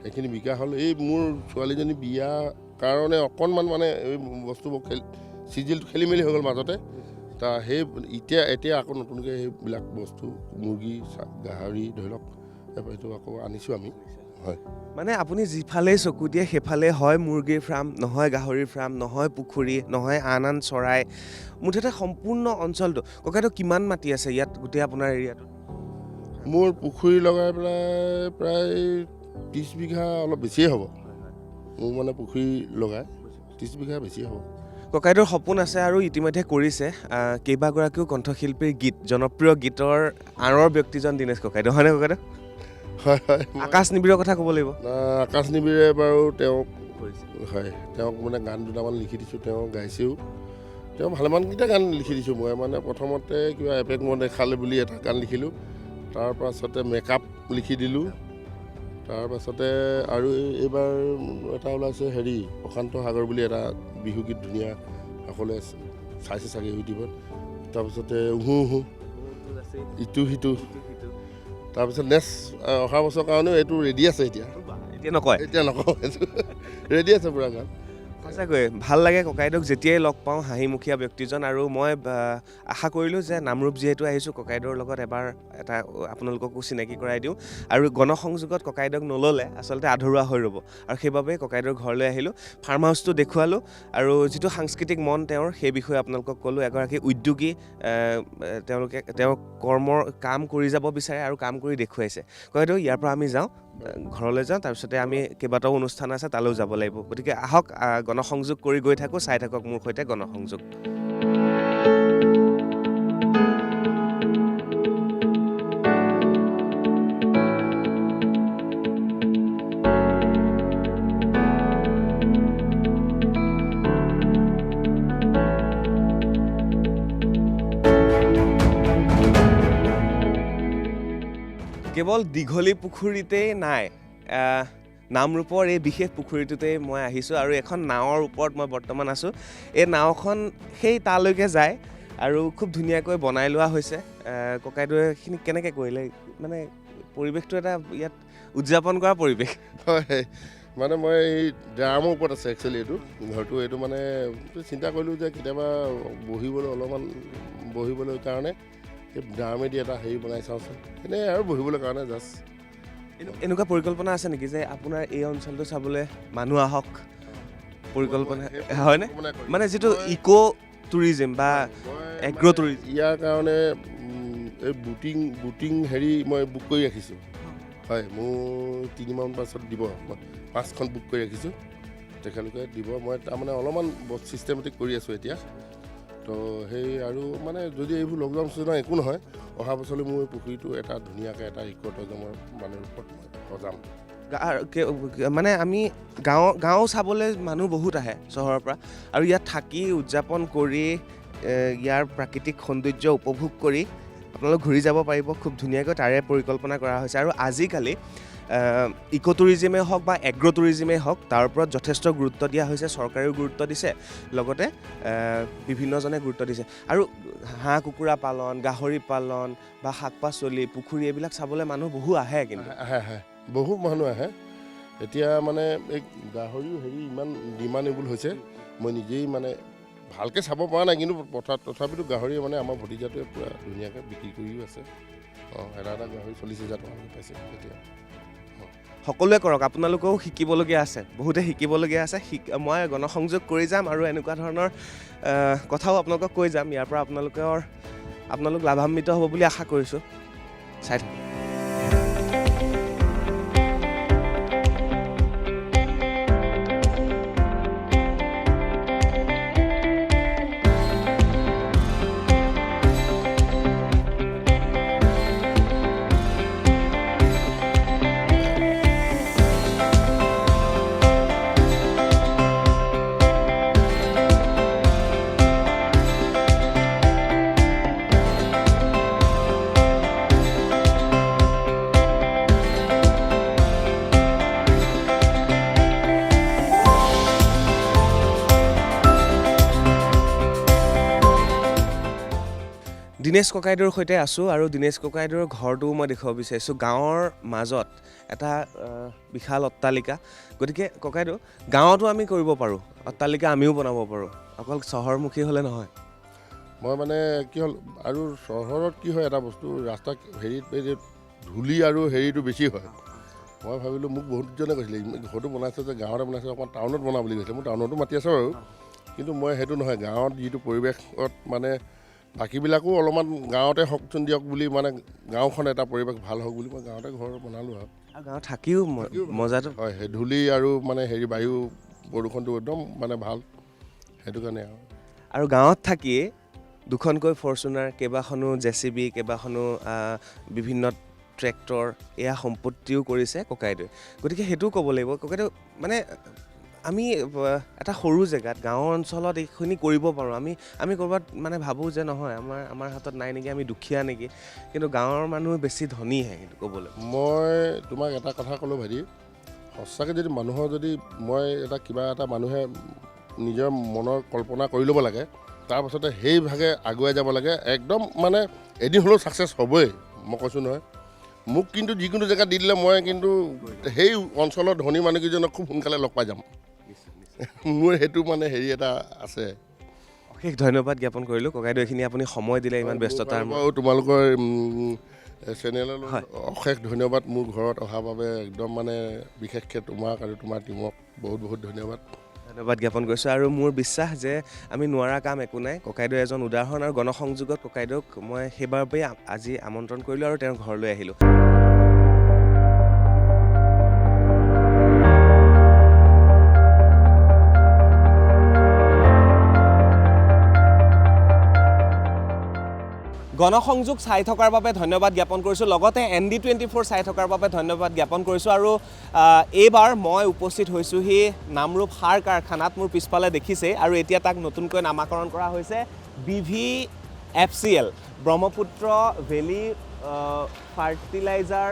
সেইখিনি বিকা হ'ল। এই মোৰ ছোৱালীজনী বিয়া কাৰণে অকণমান মানে এই বস্তুবোৰ চিজিলটো খেলি মেলি হৈ গ'ল মাজতে। সেই এতিয়া আকৌ নতুনকৈ সেইবিলাক বস্তু মুৰ্গী, গাহৰি ধৰি লওক এইটো আকৌ আনিছোঁ আমি। হয়, মানে আপুনি যিফালেই চকু দিয়ে সেইফালে হয় মুৰ্গীৰ ফাৰ্ম, নহয় গাহৰিৰ ফাৰ্ম, নহয় পুখুৰী, নহয় আন চৰাই, মুঠতে সম্পূৰ্ণ অঞ্চলটো। ককাইদেউ, কিমান মাটি আছে ইয়াত গোটেই আপোনাৰ এৰিয়াটোত? মোৰ পুখুৰী লগাই পেলাই প্ৰায় 30 বিঘা, অলপ বেছিয়ে হ'ব। মোৰ মানে পুখুৰী লগাই 30 বিঘা বেছি হ'ব। ককাইদেউৰ সপোন আছে আৰু ইতিমধ্যে কৰিছে। কেইবাগৰাকীও কণ্ঠশিল্পীৰ গীত, জনপ্ৰিয় গীতৰ আঁৰৰ ব্যক্তিজন দীনেশ ককাইদেউ, হয়নে ককাইদেউ? হয় হয়, আকাশ নিবিৰৰ কথা ক'ব লাগিব। আকাশ নিবিৰে বাৰু তেওঁক মানে গান 2টামান লিখি দিছোঁ, তেওঁ গাইছেও। তেওঁ ভালেমানকেইটা গান লিখি দিছোঁ মই। মানে প্ৰথমতে কিবা এপেক মই দেখালে বুলি এটা গান লিখিলোঁ, তাৰপাছতে মেকআপ লিখি দিলোঁ, তাৰপাছতে আৰু এইবাৰ এটা ওলাইছে হেৰি প্ৰশান্ত সাগৰ বুলি এটা বিহুগীত, ধুনীয়া, সকলোৱে চাইছে চাগে ইউটিউবত। তাৰপিছতে ইটো সিটো, তাৰপিছত নেক্সট অহা বছৰৰ কাৰণেও এইটো ৰেডি আছে। এতিয়া নকওঁ, এইটো ৰেডি আছে পুৰা গান। সঁচাকৈ ভাল লাগে ককাইদেউক যেতিয়াই লগ পাওঁ, হাঁহিমুখীয়া ব্যক্তিজন। আৰু মই আশা কৰিলোঁ যে নামৰূপ যিহেতু আহিছোঁ, ককাইদেউৰ লগত এবাৰ এটা আপোনালোককো চিনাকি কৰাই দিওঁ। আৰু গণসংযোগত ককাইদেউক নল'লে আচলতে আধৰুৱা হৈ ৰ'ব, আৰু সেইবাবে ককাইদেউৰ ঘৰলৈ আহিলোঁ, ফাৰ্ম হাউচটো দেখুৱালোঁ, আৰু যিটো সাংস্কৃতিক মন তেওঁৰ, সেই বিষয়ে আপোনালোকক ক'লোঁ। এগৰাকী উদ্যোগী, তেওঁ কাম কৰি যাব বিচাৰে আৰু কাম কৰি দেখুৱাইছে। ককাইদেউ, ইয়াৰ পৰা আমি যাওঁ, ঘৰলৈ যাওঁ, তাৰপিছতে আমি কেইবাটাও অনুষ্ঠান আছে তালৈও যাব লাগিব। গতিকে আহক, গণসংযোগ কৰি গৈ থাকোঁ, চাই থাকক মোৰ সৈতে গণসংযোগ। কেৱল দীঘলী পুখুৰীতেই নাই, নামৰূপৰ এই বিশেষ পুখুৰীটোতে মই আহিছোঁ আৰু এখন নাৱৰ ওপৰত মই বৰ্তমান আছোঁ। এই নাওখন সেই তালৈকে যায় আৰু খুব ধুনীয়াকৈ বনাই লোৱা হৈছে। ককাইদেৱে এইখিনি কেনেকৈ কৰিলে, মানে পৰিৱেশটো এটা ইয়াত উদযাপন কৰা পৰিৱেশ। হয়, মানে মই এই ড্ৰামৰ ওপৰত আছে একচুৱেলি ঘৰটো। এইটো মানে চিন্তা কৰিলোঁ যে কেতিয়াবা অলপমান বহিবলৈ কাৰণে এই ড্ৰামেদি এটা হেৰি বনাই চাওঁচোন, এনেই আৰু বহিবলৈ কাৰণে জাষ্ট। এনেকুৱা পৰিকল্পনা আছে নেকি যে আপোনাৰ এই অঞ্চলটো চাবলৈ মানুহ আহক, পৰিকল্পনা হয়নে? মানে যিটো ইক' টুৰিজিম বা এগ্ৰ' টুৰিজিম, ইয়াৰ কাৰণে এই বুটিং হেৰি মই বুক কৰি ৰাখিছোঁ। হয়, মোৰ 3 মাহমান পাছত দিব। মই 5খন বুক কৰি ৰাখিছোঁ, তেখেতলোকে দিব। মই তাৰমানে অলপমান ছিষ্টেমেটিক কৰি আছোঁ এতিয়া। তো সেই আৰু মানে যদি এইবোৰ লকডাউন চকডাউন একো নহয়, অহা বছৰলৈ মোৰ পুখুৰীটো এটা ধুনীয়াকৈ এটা ইক' টুৰিজমৰ মানে ৰূপত মই সজাম। মানে আমি গাঁও চাবলৈ মানুহ বহুত আহে চহৰৰ পৰা, আৰু ইয়াত থাকি উদযাপন কৰি ইয়াৰ প্ৰাকৃতিক সৌন্দৰ্য উপভোগ কৰি আপোনালোক ঘূৰি যাব পাৰিব খুব ধুনীয়াকৈ। তাৰে পৰিকল্পনা কৰা হৈছে। আৰু আজিকালি ইক' টুৰিজিমেই হওক বা এগ্ৰ' টুৰিজিমেই হওক, তাৰ ওপৰত যথেষ্ট গুৰুত্ব দিয়া হৈছে। চৰকাৰেও গুৰুত্ব দিছে, লগতে বিভিন্নজনে গুৰুত্ব দিছে। আৰু হাঁহ কুকুৰা পালন, গাহৰি পালন বা শাক পাচলি, পুখুৰী এইবিলাক চাবলৈ মানুহ বহু আহে। কিন্তু আহে বহু মানুহ আহে। এতিয়া মানে এই গাহৰিও ইমান ডিমাণ্ডেবল হৈছে, মই নিজেই মানে ভালকৈ চাব পৰা নাই, কিন্তু তথাপিতো গাহৰি মানে আমাৰ ভতিজাটোৱে পূৰা ধুনীয়াকৈ বিক্ৰী কৰিও আছে। এটা গাহৰি 40,000 টকা পাইছে এতিয়া। সকলোৱে কৰক, আপোনালোকেও শিকিবলগীয়া আছে, বহুতে শিকিবলগীয়া আছে। মই গণসংযোগ কৰি যাম আৰু এনেকুৱা ধৰণৰ কথাও আপোনালোকক কৈ যাম। ইয়াৰ পৰা আপোনালোক লাভান্বিত হ'ব বুলি আশা কৰিছোঁ। চাই থাকক। দীনেশ ককাইদেউৰ সৈতে আছোঁ আৰু দীনেশ ককাইদেউৰ ঘৰটোও মই দেখুৱাব বিচাৰিছোঁ। গাঁৱৰ মাজত এটা বিশাল অট্টালিকা। গতিকে ককাইদেউ, গাঁৱতো আমি কৰিব পাৰোঁ, অট্টালিকা আমিও বনাব পাৰোঁ, অকল চহৰমুখী হ'লে নহয়। মই মানে কি হ'ল, আৰু চহৰত কি হয়, এটা বস্তু ৰাস্তা হেৰিত ধূলি আৰু হেৰিটো বেছি হয়। মই ভাবিলোঁ, মোক বহুতজনে কৈছিলে ঘৰটো বনাইছে যে গাঁৱতে বনাইছে, অকণমান টাউনত বনাওঁ বুলি কৈছিলে। মোৰ টাউনতো মাতি আছে বাৰু, কিন্তু মই সেইটো নহয়, গাঁৱত যিটো পৰিৱেশত মানে বাকীবিলাকো অলপমান গাঁৱতে হওকচোন দিয়ক বুলি, মানে গাঁওখন এটা পৰিৱেশ ভাল হওক বুলি মই গাঁৱতে ঘৰ বনালোঁ আৰু গাঁৱত থাকিও মজাটো হয়। সেই ধূলি আৰু মানে বায়ু প্ৰদূষণটো একদম মানে ভাল, সেইটো কাৰণে আৰু গাঁৱত থাকিয়ে দুখনকৈ ফৰ্চুনাৰ, কেইবাখনো JCB, কেইবাখনো বিভিন্ন ট্ৰেক্টৰ, এয়া সম্পত্তিও কৰিছে ককাইদেৱে। গতিকে সেইটোও ক'ব লাগিব। ককাইদেউ, মানে আমি এটা সৰু জেগাত, গাঁৱৰ অঞ্চলত এইখিনি কৰিব পাৰোঁ। আমি ক'ৰবাত মানে ভাবোঁ যে নহয়, আমাৰ হাতত নাই নেকি, আমি দুখীয়া নেকি, কিন্তু গাঁৱৰ মানুহ বেছি ধনীহে। কিন্তু ক'বলৈ মই তোমাক এটা কথা ক'লোঁ ভাইটি, সঁচাকৈ যদি মানুহৰ মই কিবা এটা মানুহে নিজৰ মনৰ কল্পনা কৰি ল'ব লাগে, তাৰপাছতে সেইভাগে আগুৱাই যাব লাগে, একদম মানে এদিন হ'লেও ছাকচেছ হ'বই। মই কৈছোঁ নহয়, মোক কিন্তু যিকোনো জেগাত দি দিলে মই কিন্তু সেই অঞ্চলৰ ধনী মানুহকেইজনক খুব সোনকালে লগ পাই যাম। মোৰ সেইটো মানে এটা আছে। অশেষ ধন্যবাদ জ্ঞাপন কৰিলোঁ ককাইদেউ, এইখিনি আপুনি সময় দিলে ইমান ব্যস্ততাৰ। তোমালোকৰ চেনেললৈ অশেষ ধন্যবাদ মোৰ ঘৰত অহাৰ বাবে, একদম মানে বিশেষকৈ তোমাক আৰু তোমাৰ টীমক বহুত বহুত ধন্যবাদ জ্ঞাপন কৰিছোঁ। আৰু মোৰ বিশ্বাস যে আমি নোৱাৰা কাম একো নাই। ককাইদেউ এজন উদাহৰণ, আৰু গণসংযোগত ককাইদেউক মই সেইবাবেই আজি আমন্ত্ৰণ কৰিলোঁ আৰু তেওঁৰ ঘৰলৈ আহিলোঁ। গণসংযোগ চাই থকাৰ বাবে ধন্যবাদ জ্ঞাপন কৰিছোঁ, লগতে ND24 চাই থকাৰ বাবে ধন্যবাদ জ্ঞাপন কৰিছোঁ। আৰু এইবাৰ মই উপস্থিত হৈছোঁহি নামৰূপ সাৰ কাৰখানাত। মোৰ পিছফালে দেখিছেই, আৰু এতিয়া তাক নতুনকৈ নামাকৰণ কৰা হৈছে BVFCL, Brahmaputra valley fertilizer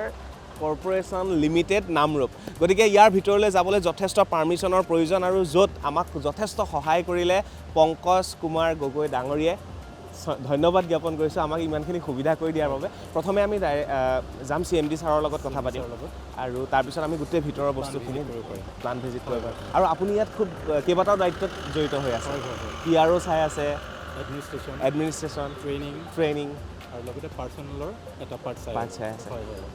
corporation limited Namrup. গতিকে ইয়াৰ ভিতৰলৈ যাবলৈ যথেষ্ট পাৰ্মিশ্যনৰ প্ৰয়োজন আৰু য'ত আমাক যথেষ্ট সহায় কৰিলে পংকজ কুমাৰ গগৈ ডাঙৰীয়াই। ধন্যবাদ জ্ঞাপন কৰিছোঁ আমাক ইমানখিনি সুবিধা কৰি দিয়াৰ বাবে। প্ৰথমে আমি যাম CMD ছাৰৰ লগত কথা পাতিম আৰু তাৰপিছত আমি গোটেই ভিতৰৰ বস্তুখিনি প্লান ভিজিট কৰিব পাৰিম। আৰু আপুনি ইয়াত খুব কেইবাটাও দায়িত্বত জড়িত হৈ আছে। PRO চাই আছে, এডমিনিষ্ট্ৰেশ্যন, ট্ৰেইনিং আৰু লগতে পাৰ্চনেলৰ এটা পাৰ্ট চাই আছে।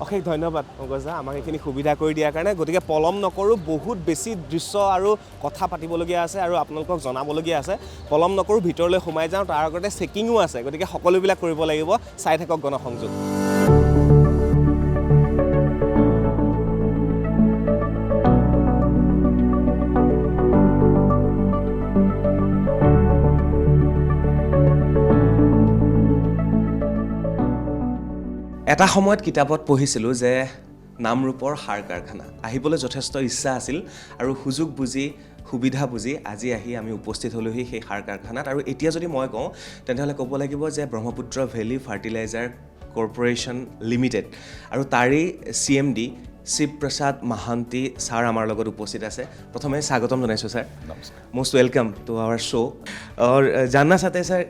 অশেষ ধন্যবাদ পংকজদা আমাক এইখিনি সুবিধা কৰি দিয়াৰ কাৰণে। গতিকে পলম নকৰোঁ, বহুত বেছি দৃশ্য আৰু কথা পাতিবলগীয়া আছে আৰু আপোনালোকক জনাবলগীয়া আছে। পলম নকৰোঁ, ভিতৰলৈ সোমাই যাওঁ। তাৰ আগতে চেকিঙো আছে, গতিকে সকলোবিলাক কৰিব লাগিব। চাই থাকক গণসংযোগ। এটা সময়ত কিতাপত পঢ়িছিলোঁ যে নামৰূপৰ সাৰ কাৰখানা আহিবলৈ যথেষ্ট ইচ্ছা আছিল আৰু সুযোগ বুজি সুবিধা বুজি আজি আহি আমি উপস্থিত হ'লোহি সেই সাৰ কাৰখানাত। আৰু এতিয়া যদি মই কওঁ তেনেহ'লে ক'ব লাগিব যে Brahmaputra valley fertilizer corporation limited আৰু তাৰেই CMD শিৱ প্ৰসাদ মহান্তি ছাৰ আমাৰ লগত উপস্থিত আছে। প্ৰথমে স্বাগতম জনাইছোঁ sir. Most welcome to our show. और जानना चाहते हैं सर,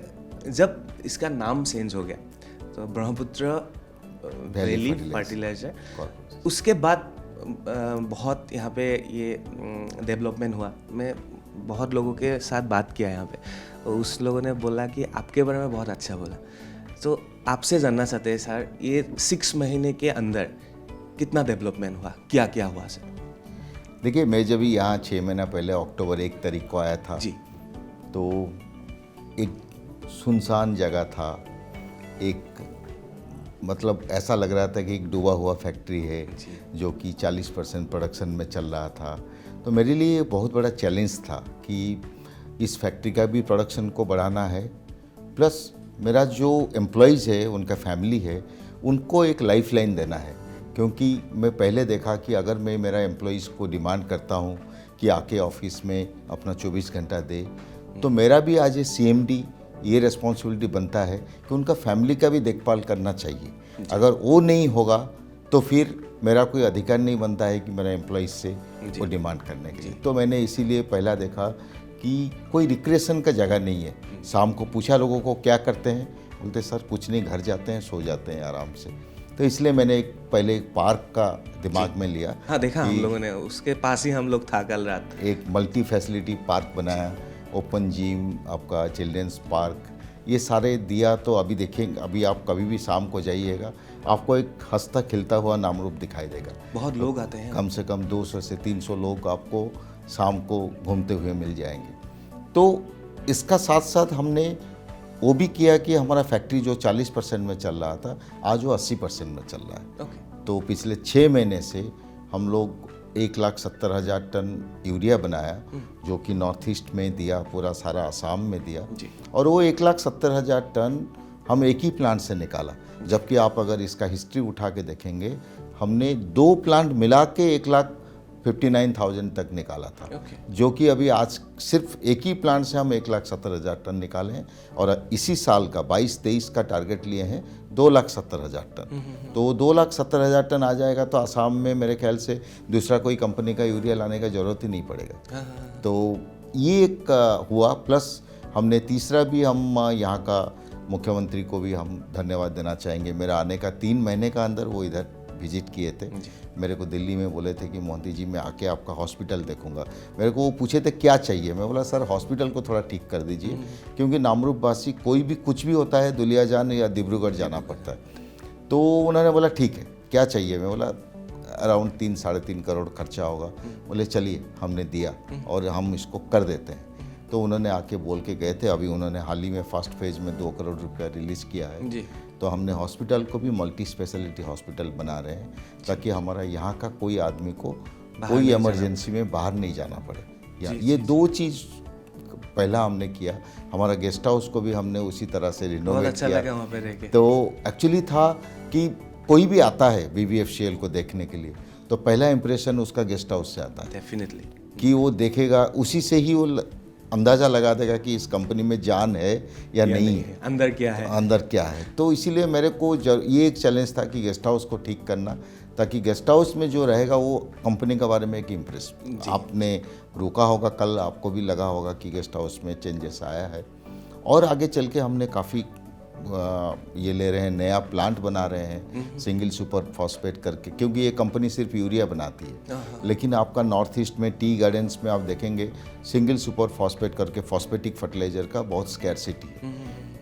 जब इसका नाम चेंज हो गया तो ब्रह्मपुत्र वैली फर्टिलाइजर, उसके बाद बहुत यहाँ पे ये डेवलपमेंट हुआ। मैं बहुत लोगों के साथ बात किया यहाँ पे, और उस लोगों ने बोला कि आपके बारे में बहुत अच्छा बोला। तो आपसे जानना चाहते हैं सर, ये 6 महीने के अंदर कितना डेवलपमेंट हुआ, क्या क्या हुआ सर? देखिए, मैं जब यहाँ 6 महीना पहले अक्टूबर 1 तारीख को आया था जी, तो एक सुनसान जगह था। एक मतलब ऐसा लग रहा था कि एक डूबा हुआ फैक्ट्री है जो कि 40% प्रोडक्शन में चल रहा था। तो मेरे लिए बहुत बड़ा चैलेंज था कि इस फैक्ट्री का भी प्रोडक्शन को बढ़ाना है, प्लस मेरा जो एम्प्लॉइज़ है, उनका फैमिली है, उनको एक लाइफ लाइन देना है। क्योंकि मैं पहले देखा कि अगर मैं मेरा एम्प्लॉइज़ को डिमांड करता हूँ कि आके ऑफिस में अपना 24 घंटा दे, तो मेरा भी आज ये CMD ये रिस्पॉन्सिबिलिटी बनता है कि उनका फैमिली का भी देखभाल करना चाहिए। अगर वो नहीं होगा तो फिर मेरा कोई अधिकार नहीं बनता है कि मेरा एम्प्लॉइज से वो डिमांड करने के लिए। तो मैंने इसीलिए पहला देखा कि कोई रिक्रिएशन का जगह नहीं है। शाम को पूछा लोगों को क्या करते हैं, बोलते सर कुछ नहीं, घर जाते हैं, सो जाते हैं आराम से। तो इसलिए मैंने पहले एक पार्क का दिमाग में लिया। हाँ, देखा हम लोगों ने, उसके पास ही हम लोग था कल रात। एक मल्टी फैसिलिटी पार्क बनाया, ओपन जिम, आपका चिल्ड्रंस पार्क, ये सारे दिया। तो अभी देखेंगे, अभी आप कभी भी शाम को जाइएगा, आपको एक हंसता खिलता हुआ नामरूप दिखाई देगा। बहुत लोग आते हैं, कम से कम 200 से 300 लोग आपको शाम को घूमते हुए मिल जाएंगे। तो इसका साथ साथ हमने वो भी किया कि हमारा फैक्ट्री जो 40% में चल रहा था, आज वो 80% में चल रहा है। तो पिछले 6 महीने से हम लोग 1,70,000 टन यूरिया बनाया, जो कि नॉर्थ ईस्ट में दिया, पूरा सारा आसाम में दिया। और वो 1,70,000 टन हम एक ही प्लांट से निकाला। जबकि आप अगर इसका हिस्ट्री उठा के देखेंगे, हमने 2 प्लांट मिला के 1,59,000 तक निकाला था। जो कि अभी आज सिर्फ एक ही प्लांट से हम 1,70,000 टन निकाले हैं। और इसी साल का 22-23 का टारगेट लिए हैं 2,70,000 टन। तो 2,70,000 टन आ जाएगा तो आसाम में मेरे ख्याल से दूसरा कोई कंपनी का यूरिया लाने का ज़रूरत ही नहीं पड़ेगा। तो ये एक हुआ। प्लस हमने तीसरा भी, हम यहाँ का मुख्यमंत्री को भी हम धन्यवाद देना चाहेंगे। मेरा आने का 3 महीने का अंदर वो इधर विजिट किए थे। मेरे को दिल्ली में बोले थे कि मोहंती जी मैं आके आपका हॉस्पिटल देखूंगा। मेरे को वो पूछे थे क्या चाहिए, मैं बोला सर हॉस्पिटल को थोड़ा ठीक कर दीजिए, क्योंकि नामरूप वासी कोई भी कुछ भी होता है दुलियाजान या डिब्रूगढ़ जाना पड़ता है। तो उन्होंने बोला ठीक है, क्या चाहिए, मैं बोला अराउंड 3-3.5 करोड़ खर्चा होगा। बोले चलिए, हमने दिया और हम इसको कर देते हैं। तो उन्होंने आके बोल के गए थे। अभी उन्होंने हाल ही में फर्स्ट फेज में 2 करोड़ रुपया रिलीज़ किया है जी। तो हमने हॉस्पिटल को भी मल्टी स्पेशलिटी हॉस्पिटल बना रहे हैं, ताकि हमारा यहाँ का कोई आदमी को कोई इमरजेंसी में बाहर नहीं जाना पड़े। ये 2 चीज़ पहला हमने किया। हमारा गेस्ट हाउस को भी हमने उसी तरह से रिनोवेट अच्छा किया। लगा वहाँ पे रह के। तो एक्चुअली था कि कोई भी आता है BVFCL को देखने के लिए, तो पहला इंप्रेशन उसका गेस्ट हाउस से आता है। डेफिनेटली, कि वो देखेगा, उसी से ही वो अंदाज़ा लगा देगा कि इस कंपनी में जान है या नहीं है, अंदर क्या है। तो इसीलिए मेरे को ये एक चैलेंज था कि गेस्ट हाउस को ठीक करना, ताकि गेस्ट हाउस में जो रहेगा वो कंपनी के बारे में एक इम्प्रेस। आपने रुका होगा कल, आपको भी लगा होगा कि गेस्ट हाउस में चेंजेस आया है। और आगे चल के हमने काफ़ी ये ले रहे हैं, नया प्लांट बना रहे हैं सिंगल सुपर फॉस्फेट करके, क्योंकि ये कंपनी सिर्फ यूरिया बनाती है, लेकिन आपका नॉर्थ ईस्ट में टी गार्डन्स में आप देखेंगे सिंगल सुपर फॉस्फेट करके फॉस्फेटिक फर्टिलाइजर का बहुत स्कैरसिटी है।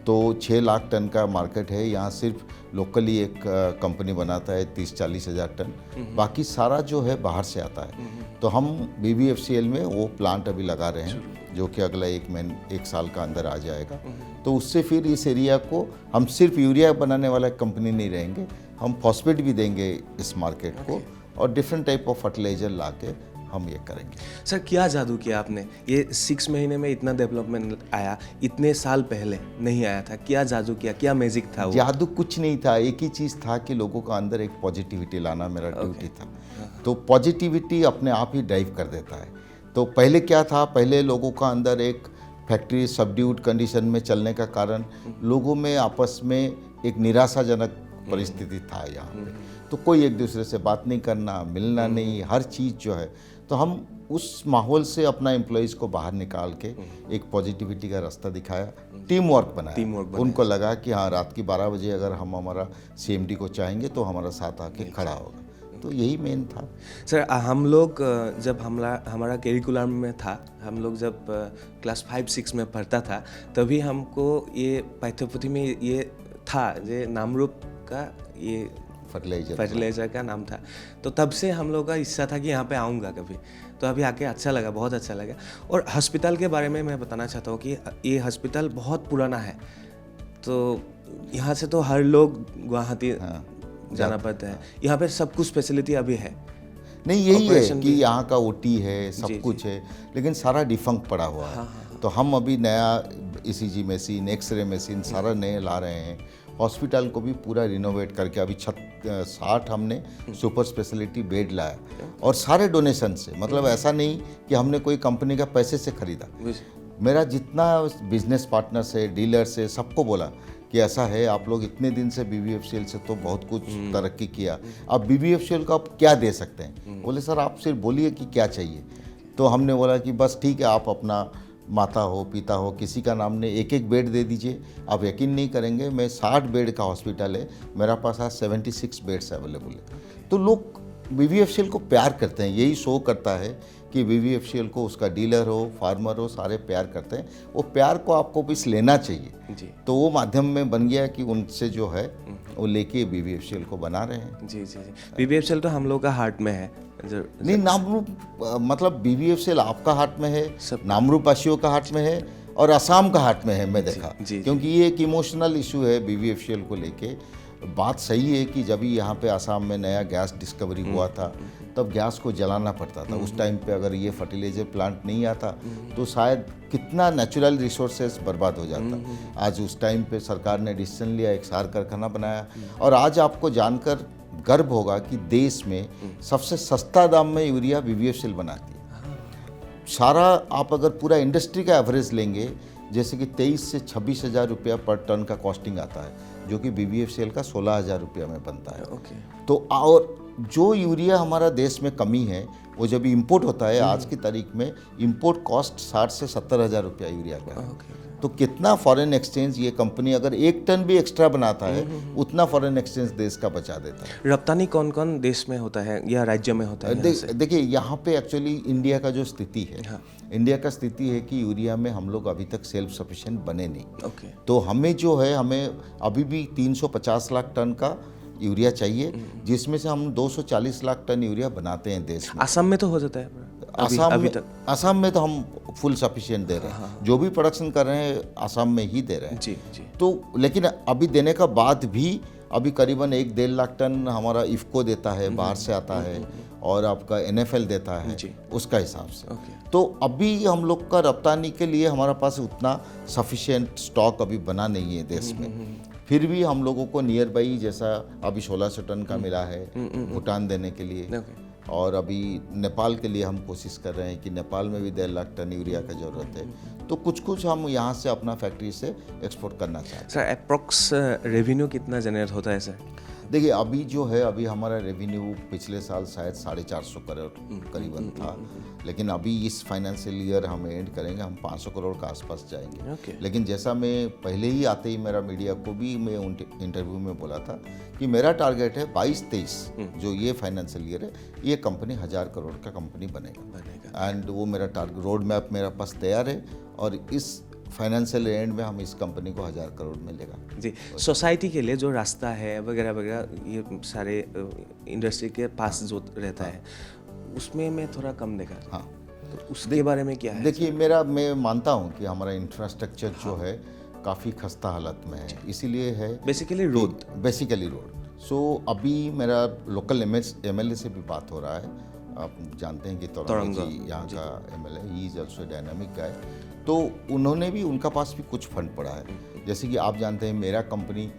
तो 6 लाख टन का मार्केट है यहाँ, सिर्फ लोकली एक कंपनी बनाता है 30-40 हज़ार टन, बाकी सारा जो है बाहर से आता है। तो हम BBFCL में वो प्लांट अभी लगा रहे हैं जो कि अगला 1 साल का अंदर आ जाएगा। तो उससे फिर इस एरिया को हम सिर्फ यूरिया बनाने वाला कंपनी नहीं रहेंगे, हम फॉस्फेट भी देंगे इस मार्केट को और डिफरेंट टाइप ऑफ फर्टिलाइजर ला के हम ये करेंगे। सर क्या जादू किया आपने, ये 6 महीने में इतना डेवलपमेंट आया, इतने साल पहले नहीं आया था, क्या जादू किया, क्या मैजिक था वो? जादू कुछ नहीं था, एक ही चीज़ था कि लोगों का अंदर एक पॉजिटिविटी लाना मेरा ड्यूटी था। तो पॉजिटिविटी अपने आप ही ड्राइव कर देता है। तो पहले क्या था, पहले लोगों का अंदर एक फैक्ट्री सबड्यूड कंडीशन में चलने का कारण लोगों में आपस में एक निराशाजनक परिस्थिति था यहाँ पे। तो कोई एक दूसरे से बात नहीं करना, मिलना नहीं, हर चीज़ जो है। तो हम उस माहौल से अपना एम्प्लॉयज़ को बाहर निकाल के एक पॉजिटिविटी का रास्ता दिखाया, टीम वर्क बनाया। उनको लगा कि हाँ, रात की 12 बजे अगर हम हमारा CMD को चाहेंगे तो हमारा साथ आके खड़ा होगा। तो यही मेन था। सर हम लोग जब हमारा करिकुलम में था, हम लोग जब क्लास 5-6 में पढ़ता था, तभी हमको ये पाठ्यपुथी में ये था, ये नामरूप का ये फर्टिलाइजर का नाम था। तो तब से हम लोग का इच्छा था कि यहाँ पे आऊँगा कभी, तो अभी आके अच्छा लगा, बहुत अच्छा लगा। और हॉस्पिटल के बारे में मैं बताना चाहता हूँ कि ये हॉस्पिटल बहुत पुराना है, तो यहाँ से तो हर लोग गुवाहाटी जाना पड़ता है। यहाँ पे सब कुछ फैसिलिटी अभी है नहीं, यही है कि यहाँ का OT है, सब कुछ है, लेकिन सारा डिफंक्ट पड़ा हुआ है। तो हम अभी नया ECG मशीन, एक्सरे मशीन सारा नए ला रहे हैं। हॉस्पिटल को भी पूरा रिनोवेट करके अभी 60 हमने सुपर स्पेशलिटी बेड लाया, और सारे डोनेशन से, मतलब ऐसा नहीं कि हमने कोई कंपनी का पैसे से खरीदा। मेरा जितना बिजनेस पार्टनर से, डीलर से, सबको बोला कि ऐसा है, आप लोग इतने दिन से BBFCL से तो बहुत कुछ तरक्की किया, अब BBFCL को आप क्या दे सकते हैं? बोले सर आप सिर्फ बोलिए कि क्या चाहिए। तो हमने बोला कि बस ठीक है, आप अपना माता हो, पिता हो, किसी का नाम नहीं, एक बेड दे दीजिए। आप यकीन नहीं करेंगे, मैं 60 बेड का हॉस्पिटल है, मेरा पास आज 76 बेड्स अवेलेबल है। तो लोग BBFCL को प्यार करते हैं, यही शो करता है कि BBFCL को उसका डीलर हो, फार्मर हो, सारे प्यार करते हैं। वो प्यार को आपको भी लेना चाहिए जी। तो वो माध्यम में बन गया कि उनसे जो है वो लेके BBFCL को बना रहे हैं। जी जी जी। BBFCL तो हम लोग का हार्ट में है। नहीं, नामरूप मतलब BBFCL आपका हार्ट में है, नामरूप वासियों का हार्ट में है, और असम का हार्ट में है, मैं देखा। क्योंकि ये एक इमोशनल इशू है BBFCL को लेके। बात सही है कि जब यहाँ पे असम में नया गैस डिस्कवरी हुआ था, तब गैस को जलाना पड़ता था। उस टाइम पे अगर ये फर्टिलाइजर प्लांट नहीं आता तो शायद कितना नेचुरल रिसोर्सेज बर्बाद हो जाता। आज उस टाइम पे सरकार ने डिसीजन लिया, एक सार कारखाना बनाया, और आज आपको जानकर गर्व होगा कि देश में सबसे सस्ता दाम में यूरिया BBFCL बनाती है। सारा आप अगर पूरा इंडस्ट्री का एवरेज लेंगे, जैसे कि 23 से 26 हज़ार रुपया पर टन का कॉस्टिंग आता है, जो कि BBFCL का 16 हज़ार रुपया में बनता है। तो और जो यूरिया हमारा देश में कमी है, वो जब इंपोर्ट होता है, आज की तारीख में इंपोर्ट कॉस्ट 60 से 70 हज़ार रुपया यूरिया का है। तो कितना फॉरेन एक्सचेंज ये कंपनी अगर 1 टन भी एक्स्ट्रा बनाता है, उतना फॉरेन एक्सचेंज देश का बचा देता है। रप्तानी कौन कौन देश में होता है या राज्य में होता है? देखिए यहाँ पे एक्चुअली इंडिया का जो स्थिति है, इंडिया का स्थिति है कि यूरिया में हम लोग अभी तक सेल्फ सफिशिएंट बने नहीं। तो हमें जो है, हमें अभी भी 350 लाख टन का यूरिया चाहिए, जिसमें से हम 240 लाख टन यूरिया बनाते हैं देश में। असम में तो हो जाता है असम में तो हम फुल सफिशिएंट दे रहे हैं। जो भी प्रोडक्शन कर रहे हैं असम में ही दे रहे हैं। जी जी। तो लेकिन अभी देने का बाद भी अभी करीबन 1-1.5 लाख टन हमारा इफ्को देता है, बाहर से आता है, और आपका NFL देता है उसका हिसाब से। तो अभी हम लोग का रप्तानी के लिए हमारा पास उतना सफिशिएंट स्टॉक अभी बना नहीं है देश में। फिर भी हम लोगों को नियर बाई, जैसा अभी 1600 टन का मिला है भूटान देने के लिए, और अभी नेपाल के लिए हम कोशिश कर रहे हैं कि नेपाल में भी 1.5 लाख टन यूरिया का ज़रूरत है। तो कुछ कुछ हम यहाँ से अपना फैक्ट्री से एक्सपोर्ट करना चाहते हैं। सर अप्रॉक्स रेवेन्यू कितना जनरेट होता है सर? देखिए अभी जो है, अभी हमारा रेवेन्यू पिछले साल शायद 450 करोड़ करीबन था, लेकिन अभी इस फाइनेंशियल ईयर हम एंड करेंगे, हम 500 करोड़ के आसपास जाएंगे। लेकिन जैसा मैं पहले ही आते ही मेरा मीडिया को भी मैं इंटरव्यू में बोला था कि मेरा टारगेट है 22-23 जो ये फाइनेंशियल ईयर है, ये कंपनी 1000 करोड़ का कंपनी बनेगा। एंड वो मेरा टारगेट रोड मैप मेरा पास तैयार है, और इस फाइनेंशियल एंड में हम इस कंपनी को 1000 करोड़ मिलेगा। जी, सोसाइटी के लिए जो रास्ता है वगैरह वगैरह, ये सारे इंडस्ट्री के पास जो रहता है, उसमें मैं थोड़ा कम देखा। हाँ, तो उसके बारे में क्या है? देखिए मैं मानता हूँ कि हमारा इंफ्रास्ट्रक्चर जो है काफ़ी खस्ता हालत में है, इसीलिए है बेसिकली रोड। सो अभी मेरा लोकल एमएलए से भी बात हो रहा है। आप जानते हैं कि तोरंग जी यहाँ का MLA, he is also dynamic guy. तो उन्होंने भी, उनका पास भी कुछ फंड पड़ा है। जैसे कि आप जानते हैं मेरा कंपनी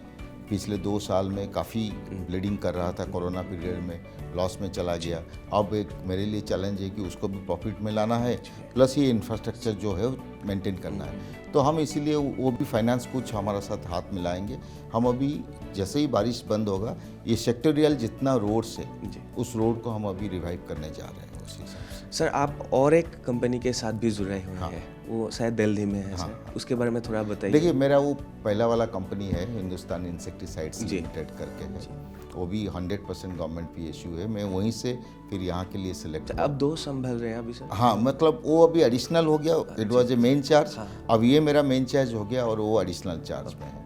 पिछले 2 साल में काफ़ी ब्लीडिंग कर रहा था, कोरोना पीरियड में लॉस में चला गया। अब एक मेरे लिए चैलेंज है कि उसको भी प्रॉफिट में लाना है, प्लस ये इंफ्रास्ट्रक्चर जो है मेंटेन करना है। तो हम इसीलिए वो भी फाइनेंस कुछ हमारा साथ हाथ मिलाएंगे। हम अभी जैसे ही बारिश बंद होगा, ये सेक्टोरियल जितना रोड्स है उस रोड को हम अभी रिवाइव करने जा रहे हैं उसी हिसाब से। सर, आप और एक कंपनी के साथ भी जुड़े हुए हैं, वो शायद दिल्ली में है। सर, उसके बारे में थोड़ा बताइए। देखिए मेरा वो पहला वाला कंपनी है हिंदुस्तान इंसेक्टिसाइड्स लिमिटेड करके है, वो भी 100% गवर्नमेंट PSU है। मैं वहीं से फिर यहाँ के लिए सिलेक्ट। अब 2 संभल रहे हैं अभी सर? हाँ, मतलब वो अभी एडिशनल हो गया, it was a main charge. अब ये मेरा मेन चार्ज हो गया और वो एडिशनल चार्ज में है।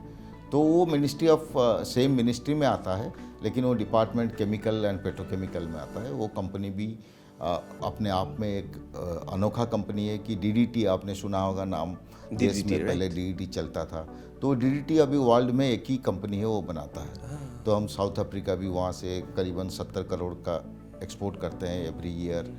तो वो मिनिस्ट्री ऑफ सेम मिनिस्ट्री में आता है, लेकिन वो डिपार्टमेंट केमिकल एंड पेट्रोकेमिकल में आता है। वो कंपनी भी अपने आप में एक अनोखा कंपनी है कि DDT आपने सुना होगा नाम, देश में पहले DDT चलता था। तो DDT अभी वर्ल्ड में एक ही कंपनी है वो बनाता है। तो हम साउथ अफ्रीका भी वहाँ से करीबन 70 करोड़ का एक्सपोर्ट करते हैं एवरी ईयर।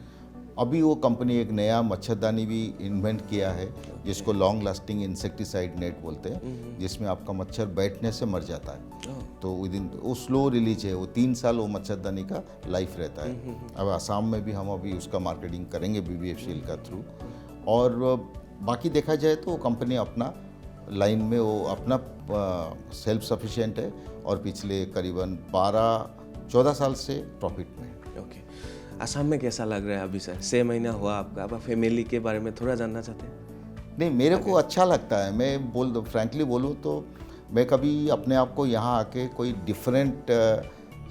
अभी वो कंपनी एक नया मच्छरदानी भी इन्वेंट किया है जिसको लॉन्ग लास्टिंग इंसेक्टिसाइड नेट बोलते हैं, जिसमें आपका मच्छर बैठने से मर जाता है। तो विदिन वो स्लो रिलीज है, वो 3 साल वो मच्छरदानी का लाइफ रहता है। अब आसाम में भी हम अभी उसका मार्केटिंग करेंगे BBFCL का थ्रू। और बाकी देखा जाए तो कंपनी अपना लाइन में वो अपना सेल्फ सफिशिएंट है और पिछले करीबन 12-14 साल से प्रॉफिट में है। ओके, असम में कैसा लग रहा है अभी सर? 6 महीना हुआ आपका, अब फैमिली के बारे में थोड़ा जानना चाहते हैं? नहीं, मेरे को अच्छा लगता है। मैं फ्रैंकली बोलूँ तो मैं कभी अपने आप को यहाँ आके कोई डिफरेंट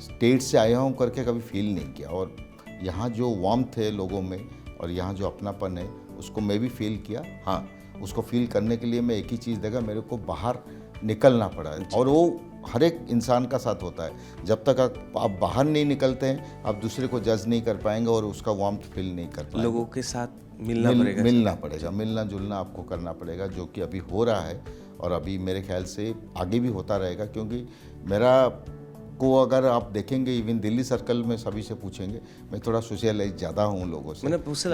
स्टेट से आया हूँ करके कभी फील नहीं किया। और यहाँ जो वार्मथ है लोगों में और यहाँ जो अपनापन है उसको मैं भी फील किया। हाँ, उसको फील करने के लिए मैं एक ही चीज़ देखा, मेरे को बाहर निकलना पड़ा है। और वो हर एक इंसान का साथ होता है। जब तक आप बाहर नहीं निकलते हैं, आप दूसरे को जज नहीं कर पाएंगे और उसका वार्मथ फील नहीं कर पाएंगे। लोगों के साथ मिलना पड़ेगा, मिलना जुलना आपको करना पड़ेगा, जो कि अभी हो रहा है और अभी मेरे ख्याल से आगे भी होता रहेगा। क्योंकि मेरा को अगर आप देखेंगे, इवन दिल्ली सर्कल में सभी से पूछेंगे, मैं थोड़ा सोशलाइज ज़्यादा हूँ लोगों से। मैंने पूछ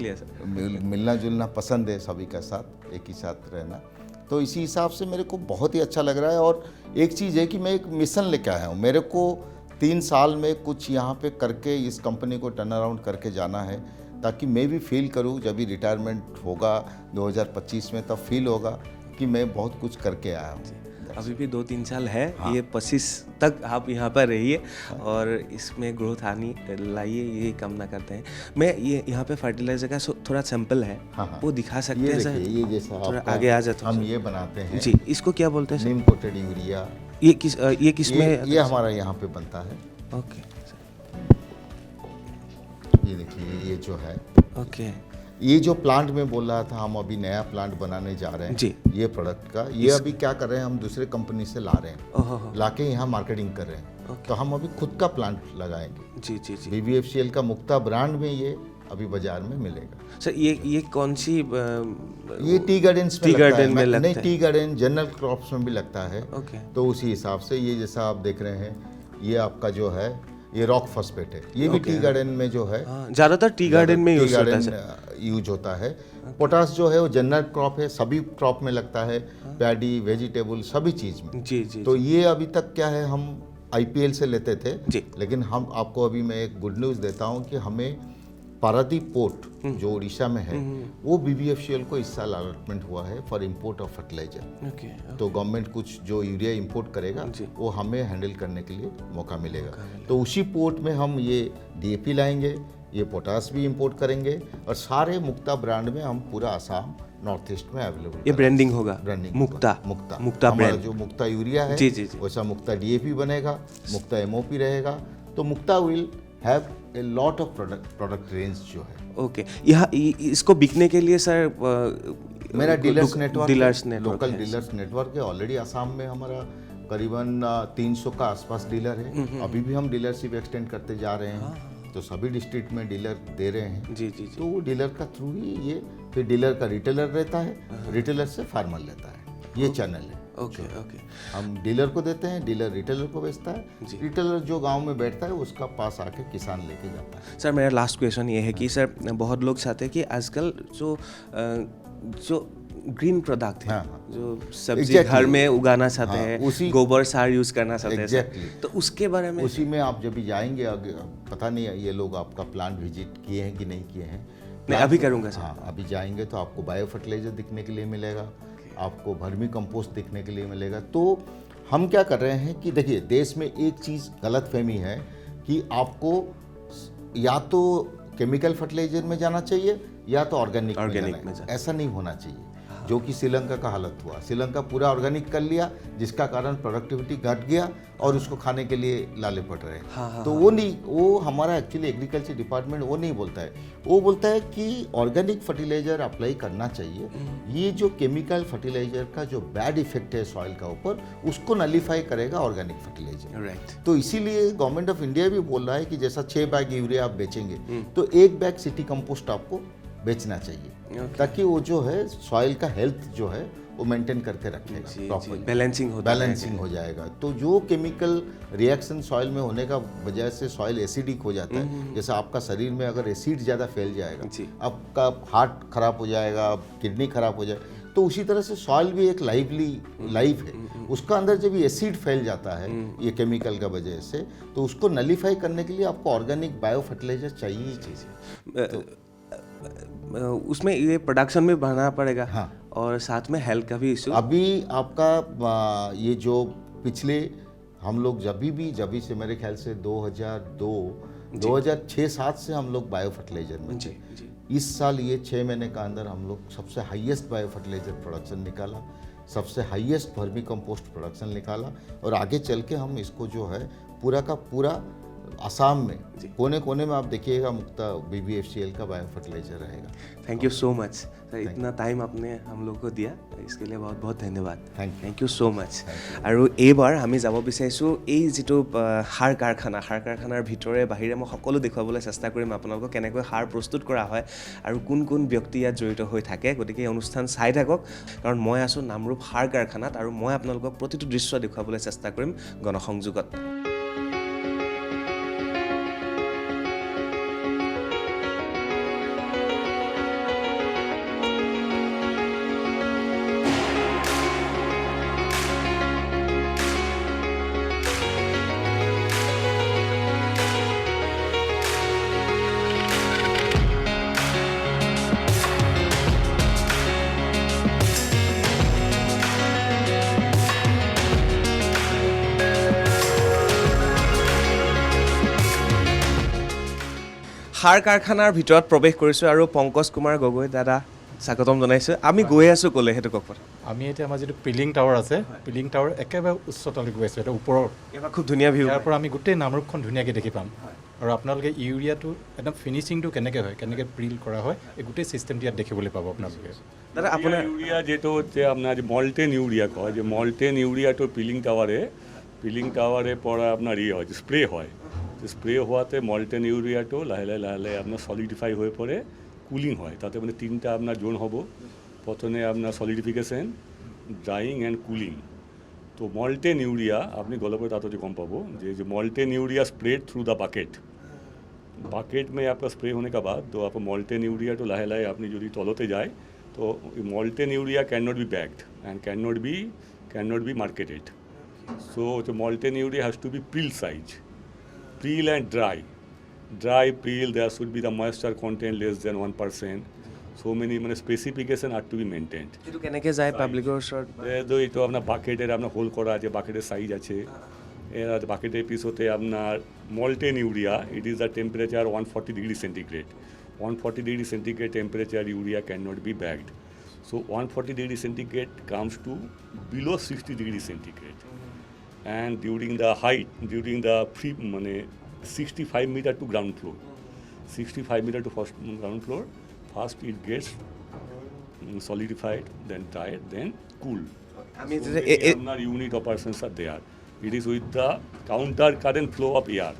लिया सर। मिलना जुलना पसंद है सभी का साथ, एक ही साथ रहना। तो इसी हिसाब से मेरे को बहुत ही अच्छा लग रहा है। और एक चीज़ है कि मैं एक मिशन लेके आया हूँ। मेरे को 3 साल में कुछ यहाँ पे करके इस कंपनी को टर्न अराउंड करके जाना है, ताकि मैं भी फील करूँ जब भी रिटायरमेंट होगा 2025 में, तब फील होगा कि मैं बहुत कुछ करके आया हूँ। अभी भी 2-3 साल है। ये 25 तक आप यहाँ पर रहिए और इसमें ग्रोथ आनी लाइए, ये कामना करते हैं। मैं ये यहाँ पे फर्टिलाइजर का थोड़ा सैंपल है, वो दिखा सकते हैं सर? ये जैसा थोड़ा आगे आ जाता हम ये बनाते हैं जी। इसको क्या बोलते हैं सर? नीम कोटेड यूरिया। ये किस में? ये हमारा यहाँ पे बनता है। ओके, ये देखिए, ये जो है, ओके, ये जो प्लांट में बोल रहा था, हम अभी नया प्लांट बनाने जा रहे हैं जी। ये प्रोडक्ट का, ये अभी क्या कर रहे हैं, हम दूसरे कंपनी से ला रहे हैं, लाके यहाँ मार्केटिंग कर रहे हैं। तो हम अभी खुद का प्लांट लगाएंगे। जी जी जी। BBFCL का मुक्ता ब्रांड में ये अभी बाजार में मिलेगा। सर, ये कौन सी? ये टी गार्डन में लगता है। नहीं, टी गार्डन जनरल क्रॉप्स में भी लगता है। ओके। तो उसी हिसाब से ये जैसा आप देख रहे हैं, ये आपका जो है ये रॉक फॉस्फेट है। ये भी टी गार्डन में जो है, ज़्यादातर टी गार्डन में यूज होता है। पोटास जो है वो जनरल क्रॉप है, सभी क्रॉप में लगता है, पैडी, वेजिटेबल, सभी चीज़ में। जी जी। तो ये अभी तक क्या है, हम IPL से लेते थे जी। लेकिन हम आपको अभी मैं एक गुड न्यूज़ देता हूँ कि हमें पारादीप पोर्ट जो उड़ीसा में है वो BBFCL को इस साल अलॉटमेंट हुआ है for import of fertilizer. Okay तो गवर्नमेंट कुछ जो यूरिया इंपोर्ट करेगा वो हमें हैंडल करने के लिए मौका मिलेगा। तो उसी पोर्ट में हम ये DAP लाएंगे, ये पोटास भी इंपोर्ट करेंगे और सारे मुक्ता ब्रांड में हम पूरा आसाम नॉर्थ ईस्ट में अवेलेबल। ये ब्रांडिंग होगा, ब्रांडिंग मुक्ता हमारा ब्रांड। जो मुक्ता यूरिया है जी, जी, जी। वैसा मुक्ता DAP बनेगा, मुक्ता MOP रहेगा। तो Mukta will have a lot of product range जो है। ओके, यहाँ इसको बिकने के लिए सर मेरा डीलर्स नेटवर्क लोकल है। डीलर्स नेटवर्क है। ऑलरेडी आसाम में हमारा करीबन 300 का आसपास डीलर है। अभी भी हम डीलरशिप एक्सटेंड करते जा रहे हैं। तो सभी डिस्ट्रिक्ट में डीलर दे रहे हैं। जी जी जी। तो वो डीलर का थ्रू ही ये, फिर डीलर का रिटेलर रहता है, रिटेलर से फार्मर लेता है। ये चैनल है। ओके ओके, हम डीलर को देते हैं, डीलर रिटेलर को बेचता है, रिटेलर जो गांव में बैठता है उसका पास आके किसान लेके जाता है। सर मेरा लास्ट क्वेश्चन ये है कि सर बहुत लोग चाहते हैं कि आजकल जो ग्रीन प्रोडक्ट है, जो सब्जी घर में उगाना चाहते हैं, गोबर सार यूज करना चाहते हैं सर, तो उसके बारे में उसी में आप जब भी जाएंगे, पता नहीं ये लोग आपका प्लांट विजिट किए हैं कि नहीं किए हैं। नहीं, अभी करूँगा सर। हाँ, अभी जाएंगे तो आपको बायो फर्टिलाइजर दिखने के लिए मिलेगा, आपको वर्मी कंपोस्ट दिखने के लिए मिलेगा। तो हम क्या कर रहे हैं कि देखिए, देश में एक चीज़ गलतफहमी है कि आपको या तो केमिकल फर्टिलाइजर में जाना चाहिए या तो ऑर्गेनिक में जाना। ऐसा नहीं होना चाहिए, जो कि श्रीलंका का हालत हुआ। श्रीलंका पूरा ऑर्गेनिक कर लिया, जिसका कारण प्रोडक्टिविटी घट गया और उसको खाने के लिए लाले पड़ रहे हैं। तो वो नहीं, वो हमारा एक्चुअली एग्रीकल्चर डिपार्टमेंट वो नहीं बोलता है। वो बोलता है कि ऑर्गेनिक फर्टिलाइजर अप्लाई करना चाहिए। ये जो केमिकल फर्टिलाइजर का जो बैड इफेक्ट है सॉइल का ऊपर, उसको नलीफाई करेगा ऑर्गेनिक फर्टिलाइजर। राइट। तो इसीलिए गवर्नमेंट ऑफ इंडिया भी बोल रहा है कि जैसा 6 बैग यूरिया आप बेचेंगे तो 1 बैग सिटी कंपोस्ट आपको बेचना चाहिए, ताकि वो जो है सॉइल का हेल्थ जो है वो मेंटेन करके रखेगा, प्रॉपर्ली बैलेंसिंग हो जाएगा। तो जो केमिकल रिएक्शन सॉइल में होने का वजह से सॉइल एसिडिक हो जाता है, जैसे आपका शरीर में अगर एसिड ज़्यादा फैल जाएगा, आपका हार्ट खराब हो जाएगा, किडनी खराब हो जाएगा। तो उसी तरह से सॉइल भी एक लाइफ है, उसका अंदर जब ये एसिड फैल जाता है ये केमिकल का वजह से, तो उसको नलीफाई करने के लिए आपको ऑर्गेनिक बायो फर्टिलाइजर चाहिए ही चाहिए। उसमें ये प्रोडक्शन में बढ़ाना पड़ेगा। हाँ। और साथ में हेल्थ का भी इशू। अभी आपका ये जो पिछले हम लोग जब भी से मेरे ख्याल से 2006-7 से हम लोग बायो फर्टिलाइजर में थे। इस साल ये 6 महीने का अंदर हम लोग सबसे हाईएस्ट बायो फर्टिलाइजर प्रोडक्शन निकाला, सबसे हाईएस्ट वर्मी कंपोस्ट प्रोडक्शन निकाला, और आगे चल के हम इसको जो है पूरा का पूरा असम में कोने कोने में आप देखिएगा मुक्ता BBFCL का बायो फर्टिलाइजर रहेगा। Thank you so much sir, इतना टाइम आपने हम लोग को दिया, इसके लिए बहुत बहुत धन्यवाद। Thank you so much. আৰু এইবাৰ আমি যাব বিচাৰিছোঁ এই যিটো সাৰ কাৰখানাৰ ভিতৰে বাহিৰে মই সকলো দেখুৱাবলৈ চেষ্টা কৰিম আপোনালোকক, কেনেকৈ সাৰ প্ৰস্তুত কৰা হয় আৰু কোন কোন ব্যক্তি ইয়াত জড়িত হৈ থাকে। গতিকে এই অনুষ্ঠান চাই থাকক, কাৰণ মই আছোঁ নামৰূপ সাৰ কাৰখানাত আৰু মই আপোনালোকক প্ৰতিটো দৃশ্য দেখুৱাবলৈ চেষ্টা কৰিম গণসংযোগত। সাৰ কাৰখানাৰ ভিতৰত প্ৰৱেশ কৰিছোঁ আৰু পংকজ কুমাৰ গগৈ দাদা স্বাগতম জনাইছোঁ। আমি গৈ আছোঁ ক'লে সেইটো কওক। আমি এতিয়া আমাৰ যিটো পিলিং টাৱাৰ আছে, পিলিং টাৱাৰ একেবাৰে উচ্চতালৈ গৈ আছোঁ, এটা ওপৰত। এবাৰ খুব ধুনীয়া ভিউ, ইয়াৰ পৰা আমি গোটেই নামৰূপখন ধুনীয়াকৈ দেখি পাম। আৰু আপোনালোকে ইউৰিয়াটো একদম ফিনিচিংটো কেনেকৈ হয়, কেনেকৈ প্ৰিল কৰা হয়, এই গোটেই ছিষ্টেমটো ইয়াত দেখিবলৈ পাব আপোনালোকে। দাদা আপোনাৰ ইউৰিয়া যেটো হচ্ছে আপনাৰ মল্টেন ইউৰিয়া কয়, যে মল্টেন ইউৰিয়াটো পিলিং টাওয়াৰে পৰা আপনার হয় স্প্রে হয়। স্প্রে হওয়াতে মল্টেন ইউরিয়াটো লাহে লাহে আপনার সলিডিফাই হয়ে পড়ে কুলিং হয়। তাতে মানে 3টা আপনার জোন হব। প্রথমে আপনার সলিডিফিকেশন, ড্রাইং অ্যান্ড কুলিং। তো মল্টেন ইউরিয়া আপনি গল্প তাড়াতাড়ি কম পাবো যে molten urea spread through the bucket में आपका स्प्रे होने का बाद तो आप मॉल्टेन यूरिया तो लाहे लाहे आपने जो तलते जाए तो molten urea can not be bagged and can not be marketed. So molten urea has to be prill size, prill and dry dry peel, there should be the moisture content less than 1%. So many specification are to be maintained. এইটো কেনেকৈ যায় পাব্লিকৰ ওচৰত তো এইটো আপনার বাকেটের আপনার whole করা আছে, বাকেটের সাইজ আছে। এর বাকেটের পিছতে আপনার molten urea, it is the temperature 140 degree centigrade. 140 degree centigrade temperature urea can not be bagged. So 140 degree centigrade comes to below 60 degree centigrade. And during the height, during the 65 meter to ground floor, 65 meter to first ground floor, first it gets solidified, then dried, then cool. আমি So many unit operations are there. It is with the counter current flow of air.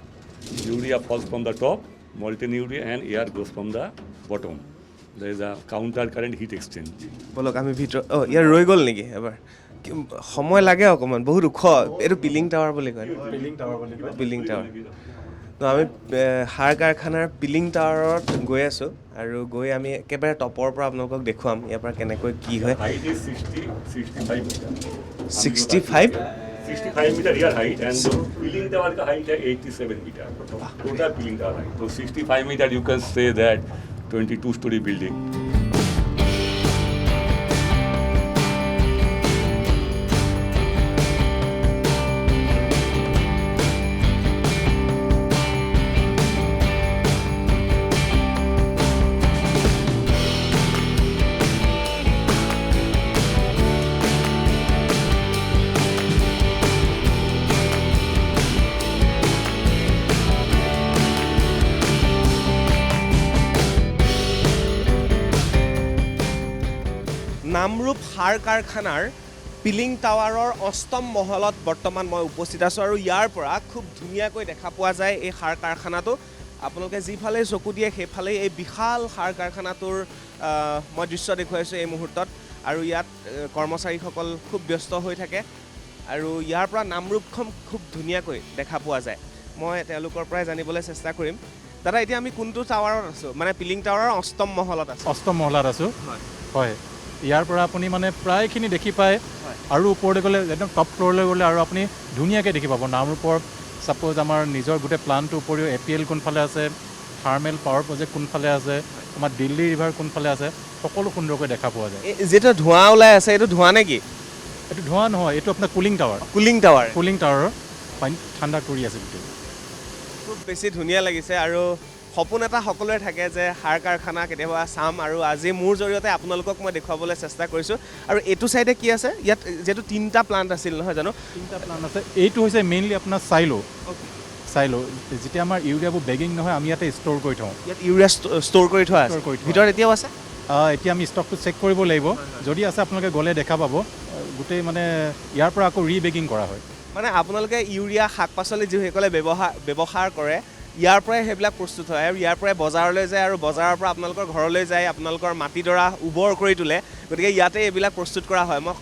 Urea falls from the top, molten urea, and air goes from the bottom. There is a counter current heat exchange. বলক আমি ভিতৰত ইয়াৰ ৰৈ গ'ল নেকি এবাৰ সময় লাগে অকণমান বহুত ওখ এইটো পিলিং টাৱাৰ বুলি কয় পিলিং টাৱাৰ তো আমি সাৰ কাৰখানাৰ পিলিং টাৱাৰত গৈ আছোঁ আৰু গৈ আমি একেবাৰে টপৰ পৰা আপোনালোকক দেখুৱাম ইয়াৰ পৰা কেনেকৈ কি হয় Height is 65 meter. 65 65 meter rear height, and the peeling tower ka height है 87 meter. Total peeling tower height. So 65 meter you can say that 22-story building. Namrup সাৰ কাৰখানাৰ পিলিং টাৱাৰৰ অষ্টম মহলত বৰ্তমান মই উপস্থিত আছোঁ আৰু ইয়াৰ পৰা খুব ধুনীয়াকৈ দেখা পোৱা যায় এই সাৰ কাৰখানাটো আপোনালোকে যিফালে চকু দিয়ে সেইফালে এই বিশাল সাৰ কাৰখানাটোৰ মই দৃশ্য দেখুৱাইছোঁ এই মুহূৰ্তত আৰু ইয়াত কৰ্মচাৰীসকল খুব ব্যস্ত হৈ থাকে আৰু ইয়াৰ পৰা নামৰূপখন খুব ধুনীয়াকৈ দেখা পোৱা যায় মই তেওঁলোকৰ পৰাই জানিবলৈ চেষ্টা কৰিম দাদা এতিয়া আমি কোনটো টাৱাৰত আছোঁ মানে পিলিং টাৱাৰৰ অষ্টম মহলত আছোঁ অষ্টম মহলাত আছোঁ হয় ইয়াৰ পৰা আপুনি প্ৰায়খিনি দেখি পায় আৰু ওপৰলৈ গ'লে একদম টপ ফ্ল'ৰলৈ গ'লে আৰু আপুনি ধুনীয়াকৈ দেখি পাব নামৰূপৰ ছাপ'জ আমাৰ নিজৰ গোটেই প্লানটোৰ উপৰিও APL কোনফালে আছে থাৰ্মেল পাৱাৰ প্ৰজেক্ট কোনফালে আছে আমাৰ দিল্লী ৰিভাৰ কোনফালে আছে সকলো সুন্দৰকৈ দেখা পোৱা যায় যেটা ধোঁৱা ওলাই আছে এইটো ধোঁৱা নেকি এইটো ধোঁৱা নহয় এইটো আপোনাৰ কুলিং টাৱাৰ পানী ঠাণ্ডা কৰি আছে গোটেই খুব বেছি ধুনীয়া লাগিছে আৰু সপোন এটা সকলোৰে থাকে যে সাৰ কাৰখানা কেতিয়াবা চাম আৰু আজি মোৰ জৰিয়তে আপোনালোকক মই দেখুৱাবলৈ চেষ্টা কৰিছোঁ আৰু এইটো চাইডে কি আছে ইয়াত যেটো তিনিটা প্লান্ট আছিল নহয় জানো তিনিটা প্লান্ট আছে এইটো হৈছে মেইনলি আপোনাৰ চাইলো যেতিয়া আমাৰ ইউৰিয়াবোৰ বেগিং নহয় আমি ইয়াতে ষ্ট'ৰ কৰি থওঁ ইয়াত ইউৰিয়া ষ্ট'ৰ কৰি থোৱা আছে ভিতৰত এতিয়াও আছে এতিয়া আমি ষ্টকটো চেক কৰিব লাগিব যদি আছে আপোনালোকে গ'লে দেখা পাব গোটেই ইয়াৰ পৰা আকৌ ৰিবেগিং কৰা হয় মানে আপোনালোকে ইউৰিয়া শাক পাচলি যিসকলে ব্যৱহাৰ কৰে ইয়াৰ পৰাই সেইবিলাক প্ৰস্তুত হয় আৰু ইয়াৰ পৰাই বজাৰলৈ যায় আৰু বজাৰৰ পৰা আপোনালোকৰ ঘৰলৈ যায় আপোনালোকৰ মাটিডৰা উবৰ কৰি তোলে গতিকে ইয়াতে এইবিলাক প্ৰস্তুত কৰা হয় মই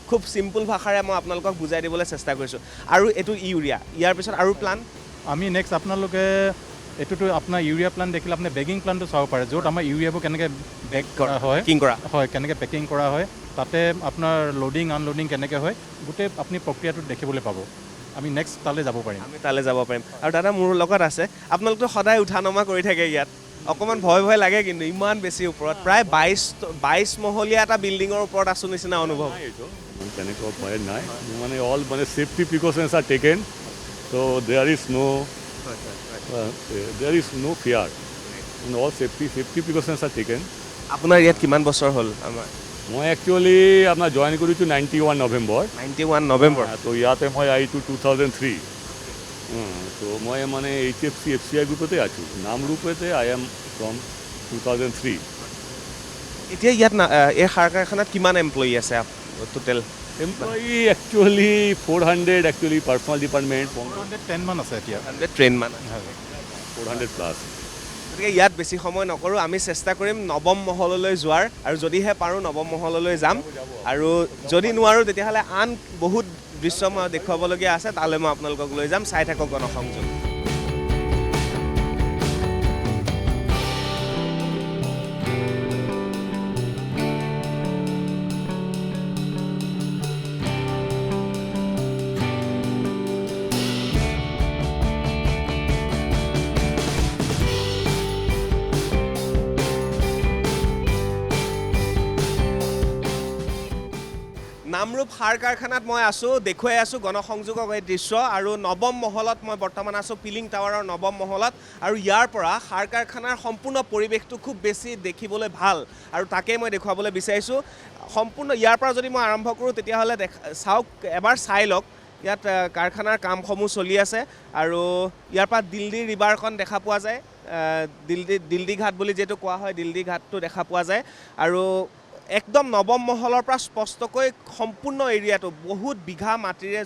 খুব চিম্পল ভাষাৰে মই আপোনালোকক বুজাই দিবলৈ চেষ্টা কৰিছোঁ আৰু এইটো ইউৰিয়া ইয়াৰ পিছত আৰু প্লান আমি নেক্সট আপোনালোকে এইটোতো আপোনাৰ ইউৰিয়া প্লান দেখিলে আপুনি বেগিং প্লানটো চাব পাৰে য'ত আমাৰ ইউৰিয়াবোৰ কেনেকৈ বেগ কৰা হয় কেনেকৈ পেকিং কৰা হয় তাতে আপোনাৰ লোডিং আনলোডিং কেনেকৈ হয় গোটেই আপুনি প্ৰক্ৰিয়াটো দেখিবলৈ পাব আমি নেক্সট তালৈ যাব পাৰিম আৰু দাদা মোৰ লগত আছে আপোনালোকতো সদায় উঠা নমা কৰি থাকে ইয়াত অকণমান ভয় লাগে কিন্তু ইমান বেছি ওপৰত প্ৰায় 22 মহলীয়া এটা বিল্ডিঙৰ ওপৰত আছোঁ নিচিনা অনুভৱ তেনেকুৱা ভয় নাই all safety precautions are taken so' there is no' fear all safety precautions are taken আপোনাৰ ইয়াত কিমান বছৰ হ'ল আমাৰ মই একচুৱেলি আপোনাৰ জইন কৰিছোঁ 91 নৱেম্বৰ তো ইয়াতে মই আহিছোঁ 2003 তো মই HFC FCI গ্ৰুপতে আছোঁ নামৰূপতে আই এম ফ্ৰম 2003 এতিয়া ইয়াত এই সাৰ কাৰখানাত কিমান এমপ্লয়ী আছে total employee actually 400 actually personal department 410 মান আছে এতিয়া 400 প্লাছ গতিকে ইয়াত বেছি সময় নকৰোঁ আমি চেষ্টা কৰিম নৱম মহললৈ যোৱাৰ আৰু যদিহে পাৰোঁ নৱম মহললৈ যাম আৰু যদি নোৱাৰোঁ তেতিয়াহ'লে আন বহুত দৃশ্য মই দেখুৱাবলগীয়া আছে তালৈ মই আপোনালোকক লৈ যাম চাই থাকক গণসংযোগ নামৰূপ সাৰ কাৰখানাত মই আছোঁ, দেখুৱাই আছোঁ গণসংযোগক এই দৃশ্য আৰু নৱম মহলত মই বৰ্তমান আছোঁ পিলিং টাৱাৰৰ নৱম মহলত আৰু ইয়াৰ পৰা সাৰ কাৰখানাৰ সম্পূৰ্ণ পৰিৱেশটো খুব বেছি দেখিবলৈ ভাল আৰু তাকেই মই দেখুৱাবলৈ বিচাৰিছোঁ। সম্পূৰ্ণ ইয়াৰ পৰা যদি মই আৰম্ভ কৰোঁ তেতিয়াহ'লে চাওক, এবাৰ চাই লওক ইয়াত কাৰখানাৰ কামসমূহ চলি আছে আৰু ইয়াৰ পৰা দিল্লী ৰিভাৰখন দেখা পোৱা যায়, দিল্লী ঘাট বুলি যিহেতু কোৱা হয়, দিল্লী ঘাটটো দেখা পোৱা যায় আৰু একদম নৱম মহলৰ পৰা স্পষ্টকৈ সম্পূৰ্ণ এৰিয়াটো বহুত বিঘা মাটিৰে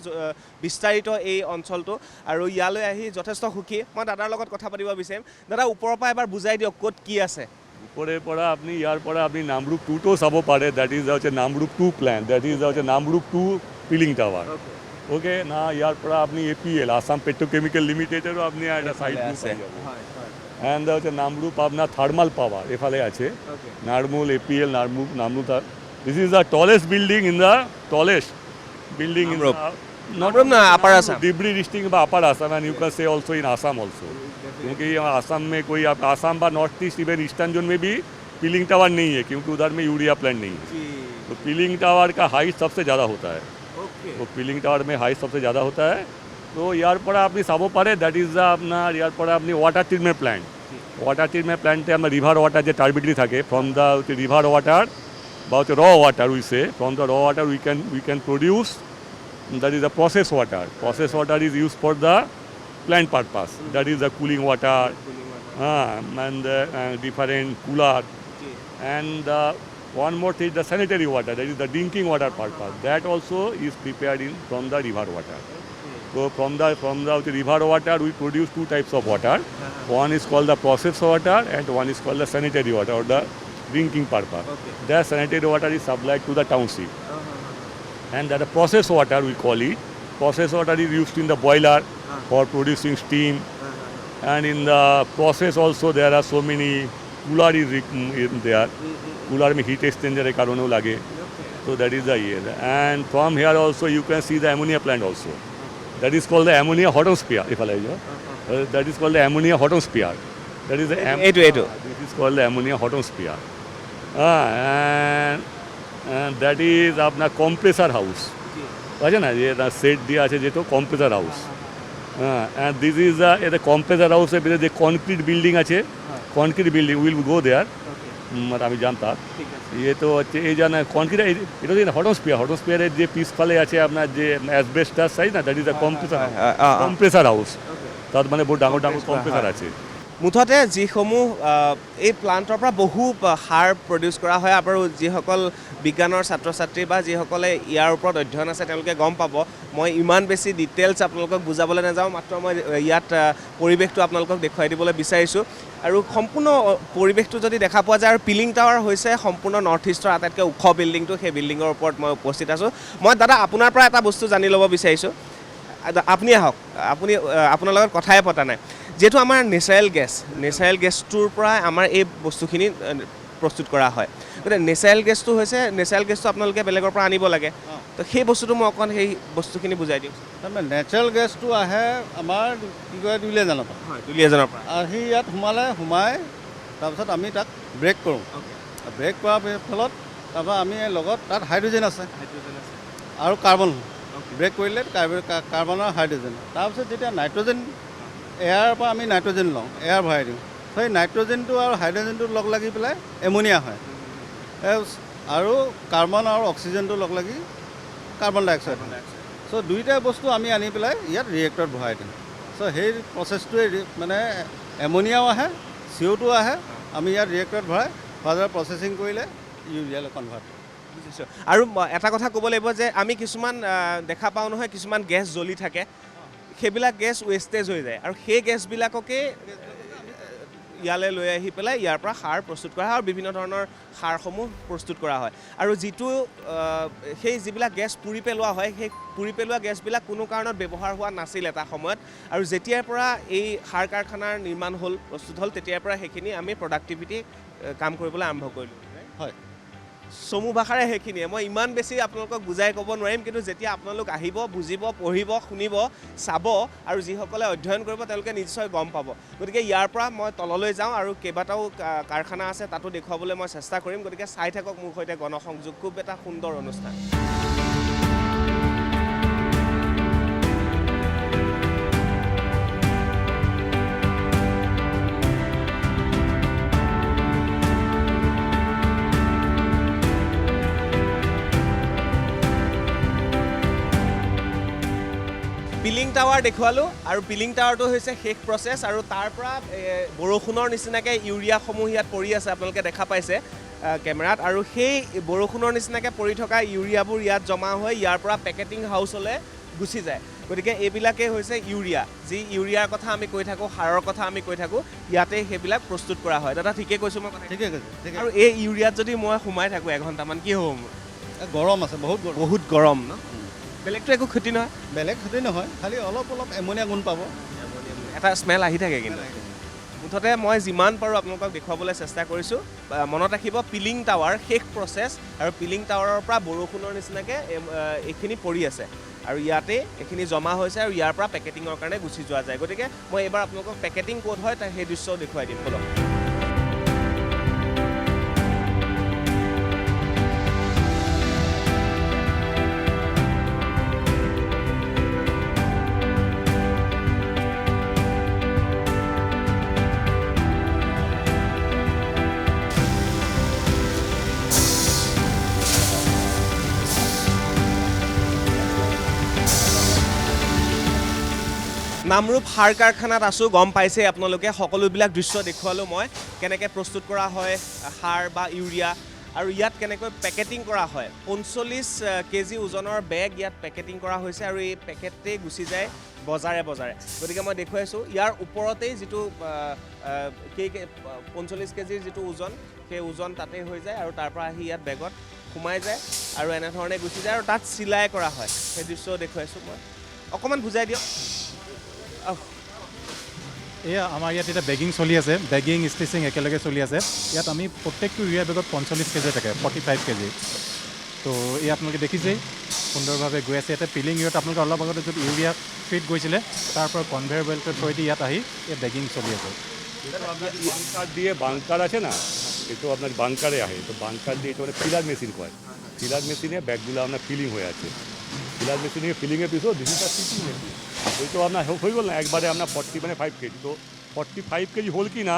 বিস্তাৰিত এই অঞ্চলটো আৰু ইয়ালৈ আহি যথেষ্ট সুখী। মই দাদাৰ লগত কথা পাতিব বিচাৰিম। দাদা ওপৰৰ পৰা এবাৰ বুজাই দিয়ক ক'ত কি আছে। উপৰেৰ পৰা আপনি ইয়াৰ পৰে আপনি নামৰূপ 2টো চাব পাৰে, দ্যাট ইজ হচ্ছে নামৰূপ 2 প্ল্যান, দ্যাট ইজ হচ্ছে নামৰূপ 2 পিলিং টাওয়াৰ। ওকে না, ইয়াৰ পৰা আপনি APL আসাম পেট্রোকেমিক্যাল লিমিটেডেরও আপনি একটা সাইট আছে, এন্ড হচ্ছে নামরূপ আপনার থার্মাল পাওয়ার এফালে আছে, নারমুল APL Namrup. This is the tallest building in the tallest building in Namrup na Upper Assam, डिब्री डिस्ट्रिक्ट में upper Assam, and you can say also in Assam also, क्योंकि आसाम में कोई आसाम व north east even eastern zone में भी पिलिंग टावर नहीं है, क्योंकि उधर में यूरिया प्लांट नहीं है। तो पिलिंग टावर का हाइट सबसे ज़्यादा होता है, तो पिलिंग टावर में हाइट सबसे ज़्यादा होता है। तो यार पड़ा अपनी साबो पारे, दैट इज अपना यार पड़ा अपनी water treatment plant. Water treatment प्लांटे अपना रिभार वाटर जो टार्बिडली থাকে, फ्रॉम द रिभार वाटर বা रॉ वाटर वी से, from the raw water we can produce, that is the process water. Process water is used for the plant purpose. That is the cooling water, and different cooler. And one more thing, the sanitary water, that is the drinking water purpose. That also is prepared from the river water. So from the river water, we produce two types of water. One is called the process water, and one is called the sanitary water, or the drinking purpose. The sanitary water is supplied to the township. And that the process water we call it. Process water is used in the boiler for producing steam, and in the process also there are so many cooler is there. Cooler में heat exchanger के कारण लगे, so that is the year. And from here also you can see the ammonia plant also. That is called the ammonia photosphere. If I like that is called the ammonia photosphere. That is the this is called the ammonia photosphere. And that is अपना compressor house, আছে না যে set দিয়ে আছে যেটা compressor house, and this is the compressor house এর ভিতরে যে কনক্রিট বিল্ডিং আছে, কনক্রিট বিল্ডিং উইল গো দেয়ার, আমি জানতাম ये तो হচ্ছে এই জানা কনক্রিট, এটা হচ্ছে হটোস্পিয়ারের যে পিছফালে আছে আপনার যে অ্যাসবেস্টাস সাইজ না, দ্যাট ইজ দ্য কম্প্রেসার হাউস, তার মানে বহুত ডাঙৰ ডাঙৰ কম্প্ৰেসাৰ আছে। মুঠতে যিসমূহ এই প্লাণ্টৰ পৰা বহু সাৰ প্ৰডিউচ কৰা হয় আৰু যিসকল বিজ্ঞানৰ ছাত্ৰ ছাত্ৰী বা যিসকলে ইয়াৰ ওপৰত অধ্যয়ন আছে তেওঁলোকে গম পাব। মই ইমান বেছি ডিটেইলছ আপোনালোকক বুজাবলৈ নাযাওঁ, মাত্ৰ মই ইয়াত পৰিৱেশটো আপোনালোকক দেখুৱাই দিবলৈ বিচাৰিছোঁ। আৰু সম্পূৰ্ণ পৰিৱেশটো যদি দেখা পোৱা যায়, আৰু পিলিং টাৱাৰ হৈছে সম্পূৰ্ণ নৰ্থ ইষ্টৰ আটাইতকৈ ওখ বিল্ডিংটো, সেই বিল্ডিঙৰ ওপৰত মই উপস্থিত আছোঁ। মই দাদা আপোনাৰ পৰা এটা বস্তু জানি ল'ব বিচাৰিছোঁ, আপুনি আহক, আপোনাৰ লগত কথাই পতা নাই। যিহেতু আমাৰ নেচাৰেল গেছটোৰ পৰা আমাৰ এই বস্তুখিনি প্ৰস্তুত কৰা হয়, গতিকে নেচাৰেল গেছটো আপোনালোকে বেলেগৰ পৰা আনিব লাগে, তো সেই বস্তুটো মই অকণ সেই বস্তুখিনি বুজাই দিওঁ। তাৰমানে নেচাৰেল গেছটো আহে আমাৰ কি কয় দুলীয়াজানৰ পৰা, আৰু সি ইয়াত সোমাই তাৰপিছত আমি তাক ব্ৰেক কৰোঁ, ব্ৰেক কৰাৰ ফলত তাৰপৰা আমি লগত তাত হাইড্ৰজেন আছে আৰু কাৰ্বন, ব্ৰেক কৰিলে কাৰ্বন আৰু হাইড্ৰজেন, তাৰপিছত যেতিয়া নাইট্ৰজেন এয়াৰৰ পৰা আমি নাইট্ৰজেন লওঁ, এয়াৰ ভৰাই দিওঁ, সেই নাইট্ৰজেনটো আৰু হাইড্ৰজেনটো লগ লাগি পেলাই এমনিয়া হয়, আৰু কাৰ্বন আৰু অক্সিজেনটো লগ লাগি কাৰ্বন ডাই অক্সাইড হয়। চ' দুইটা বস্তু আমি আনি পেলাই ইয়াত ৰিয়েক্টৰত ভৰাই দিওঁ। চ' সেই প্ৰচেছটোৱে মানে এমনিয়াও আহে, CO2 আহে, আমি ইয়াত ৰিয়েক্টৰত ভৰাই ফাৰ্ডাৰ প্ৰচেছিং কৰিলে ইউৰিয়ালৈ কনভাৰ্ট হয়। বুজিছোঁ। আৰু এটা কথা ক'ব লাগিব যে আমি কিছুমান দেখা পাওঁ নহয়, কিছুমান গেছ জ্বলি থাকে, সেইবিলাক গেছ ৱেষ্টেজ হৈ যায়, আৰু সেই গেছবিলাককে ইয়ালৈ লৈ আহি পেলাই ইয়াৰ পৰা সাৰ প্ৰস্তুত কৰা হয় আৰু বিভিন্ন ধৰণৰ সাৰসমূহ প্ৰস্তুত কৰা হয়। আৰু সেই যিবিলাক গেছ পুৰি পেলোৱা হয়, সেই পুৰি পেলোৱা গেছবিলাক কোনো কাৰণত ব্যৱহাৰ হোৱা নাছিল এটা সময়ত, আৰু যেতিয়াৰ পৰা এই সাৰ কাৰখানাৰ নিৰ্মাণ প্ৰস্তুত হ'ল, তেতিয়াৰ পৰা সেইখিনি আমি প্ৰডাক্টিভিটি কাম কৰিবলৈ আৰম্ভ কৰিলোঁ। হয়, চমু ভাষাৰে সেইখিনিয়ে, মই ইমান বেছি আপোনালোকক বুজাই ক'ব নোৱাৰিম, কিন্তু যেতিয়া আপোনালোক আহিব, বুজিব, পঢ়িব, শুনিব, চাব, আৰু যিসকলে অধ্যয়ন কৰিব তেওঁলোকে নিশ্চয় গম পাব। গতিকে ইয়াৰ পৰা মই তললৈ যাওঁ আৰু কেইবাটাও কাৰখানা আছে তাতো দেখুৱাবলৈ মই চেষ্টা কৰিম। গতিকে চাই থাকক মোৰ সৈতে গণসংযোগ, খুব এটা সুন্দৰ অনুষ্ঠান। টাৱাৰ দেখুৱালোঁ আৰু পিলিং টাৱাৰটো হৈছে শেষ প্ৰচেছ আৰু তাৰ পৰা বৰষুণৰ নিচিনাকৈ ইউৰিয়াসমূহ ইয়াত পৰি আছে আপোনালোকে দেখা পাইছে কেমেৰাত আৰু সেই বৰষুণৰ নিচিনাকৈ পৰি থকা ইউৰিয়াবোৰ ইয়াত জমা হৈ ইয়াৰ পৰা পেকেটিং হাউচলৈ গুচি যায় গতিকে এইবিলাকেই হৈছে ইউৰিয়া যি ইউৰিয়াৰ কথা আমি কৈ থাকোঁ সাৰৰ কথা আমি কৈ থাকোঁ ইয়াতে সেইবিলাক প্ৰস্তুত কৰা হয় দাদা ঠিকে কৈছোঁ মই ঠিকে কৈছে আৰু এই ইউৰিয়াত যদি মই সোমাই থাকোঁ এঘণ্টামান কি হ'ব মোৰ গৰম আছে বহুত গৰম ন বেলেগটো একো ক্ষতি নহয় বেলেগ ক্ষতি নহয় খালি অলপ এমনিয়া গুণ পাব এটা স্মেল আহি থাকে কিন্তু মুঠতে মই যিমান পাৰোঁ আপোনালোকক দেখুৱাবলৈ চেষ্টা কৰিছোঁ মনত ৰাখিব পিলিং টাৱাৰ শেষ প্ৰচেছ আৰু পিলিং টাৱাৰৰ পৰা বৰষুণৰ নিচিনাকৈ এইখিনি পৰি আছে আৰু ইয়াতে এইখিনি জমা হৈছে আৰু ইয়াৰ পৰা পেকেটিঙৰ কাৰণে গুচি যোৱা যায় গতিকে মই এইবাৰ আপোনালোকক পেকেটিং ক'ত হয় সেই দৃশ্যও দেখুৱাই দিম বলক নামৰূপ সাৰ কাৰখানাত আছোঁ গম পাইছে আপোনালোকে সকলোবিলাক দৃশ্য দেখুৱালোঁ মই কেনেকৈ প্ৰস্তুত কৰা হয় সাৰ বা ইউৰিয়া আৰু ইয়াত কেনেকৈ পেকেটিং কৰা হয় 45 কেজি ওজনৰ বেগ ইয়াত পেকেটিং কৰা হৈছে আৰু এই পেকেটেই গুচি যায় বজাৰে গতিকে মই দেখুৱাইছোঁ ইয়াৰ ওপৰতেই যিটো 45 কেজিৰ যিটো ওজন সেই ওজন তাতেই হৈ যায় আৰু তাৰ পৰা আহি ইয়াত বেগত সোমাই যায় আৰু এনেধৰণে গুচি যায় আৰু তাত চিলাই কৰা হয় সেই দৃশ্যও দেখুৱাইছোঁ মই অকণমান বুজাই দিয়ক এয়া আমাৰ ইয়াত এতিয়া বেগিং চলি আছে বেগিং ষ্টিচিং একেলগে চলি আছে ইয়াত আমি প্ৰত্যেকটো ইউৰিয়া বেগত 45 কেজি থাকে 45 কেজি তো এই আপোনালোকে দেখিছেই সুন্দৰভাৱে গৈ আছে ইয়াতে পিলিং ইউৰিয়াত আপোনালোকে অলপ আগতে য'ত ইউৰিয়া ফিট গৈছিলে তাৰ পৰা কনভেয়াৰ বেল্টৰ থ্ৰুৱেদি ইয়াত আহি এই বেগিং চলি আছে বাংকার দিয়ে বাংকার আছে না এটো আপনার বাংকারে আহে তো বাংকার দিয়ে এটা মানে ফিলার মেশিন কয় ফিলার মেশিনে ব্যাগগুলো আপনার ফিলিং হয়ে আছে ফিলার মেশিনে ফিলিংয়ের পিছু দিস ইজ সিটিং মেশিন এই তো আপনার হয়ে গেল না একবারে আপনার 40 মানে 5 কেজি তো 45 কেজি হল কি না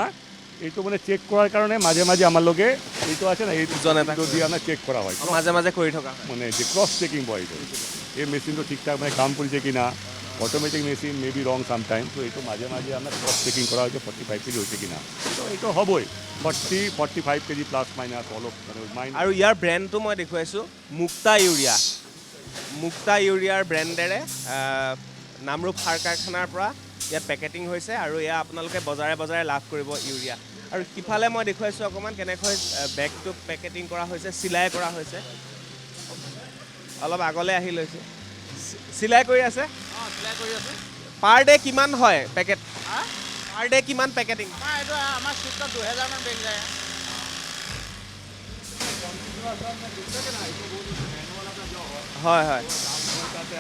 এই তো মানে চেক করার কারণে মাঝে মাঝে আমার লোকে এই তো আছে না এই দিয়ে আপনার চেক করা হয় মাঝে করে থকা মানে যে ক্রস চেকিং বয় এই মেশিন তো ঠিকঠাক মানে কাম করছে কি না automatic machine may be wrong sometime তো এই তো মাঝে মাঝে আপনার ক্রস চেকিং করা হয়েছে 45 কেজি হয়েছে কি না তো এই তো হবই 45 কেজি প্লাস মাইনাস অলপ মানে আৰু ইয়াৰ ব্ৰেণ্ডটো মই দেখুৱাইছোঁ মুক্তা ইউৰিয়াৰ ব্ৰেণ্ডেৰে নামৰূপ সাৰ কাৰখানাৰ পৰা ইয়াত পেকেটিং হৈছে আৰু এয়া আপোনালোকে বজাৰে লাভ কৰিব ইউৰিয়া আৰু সিফালে মই দেখুৱাইছোঁ অকণমান কেনেকৈ বেগটো পেকেটিং কৰা হৈছে চিলাই কৰা হৈছে অলপ আগলৈ আহি লৈছে চিলাই কৰি আছে পাৰ ডে কিমান হয় পেকেট পাৰ ডে কিমান পেকেটিং এইটো আমাৰ চিফ্টত 2000 মান বেগ যায় হয়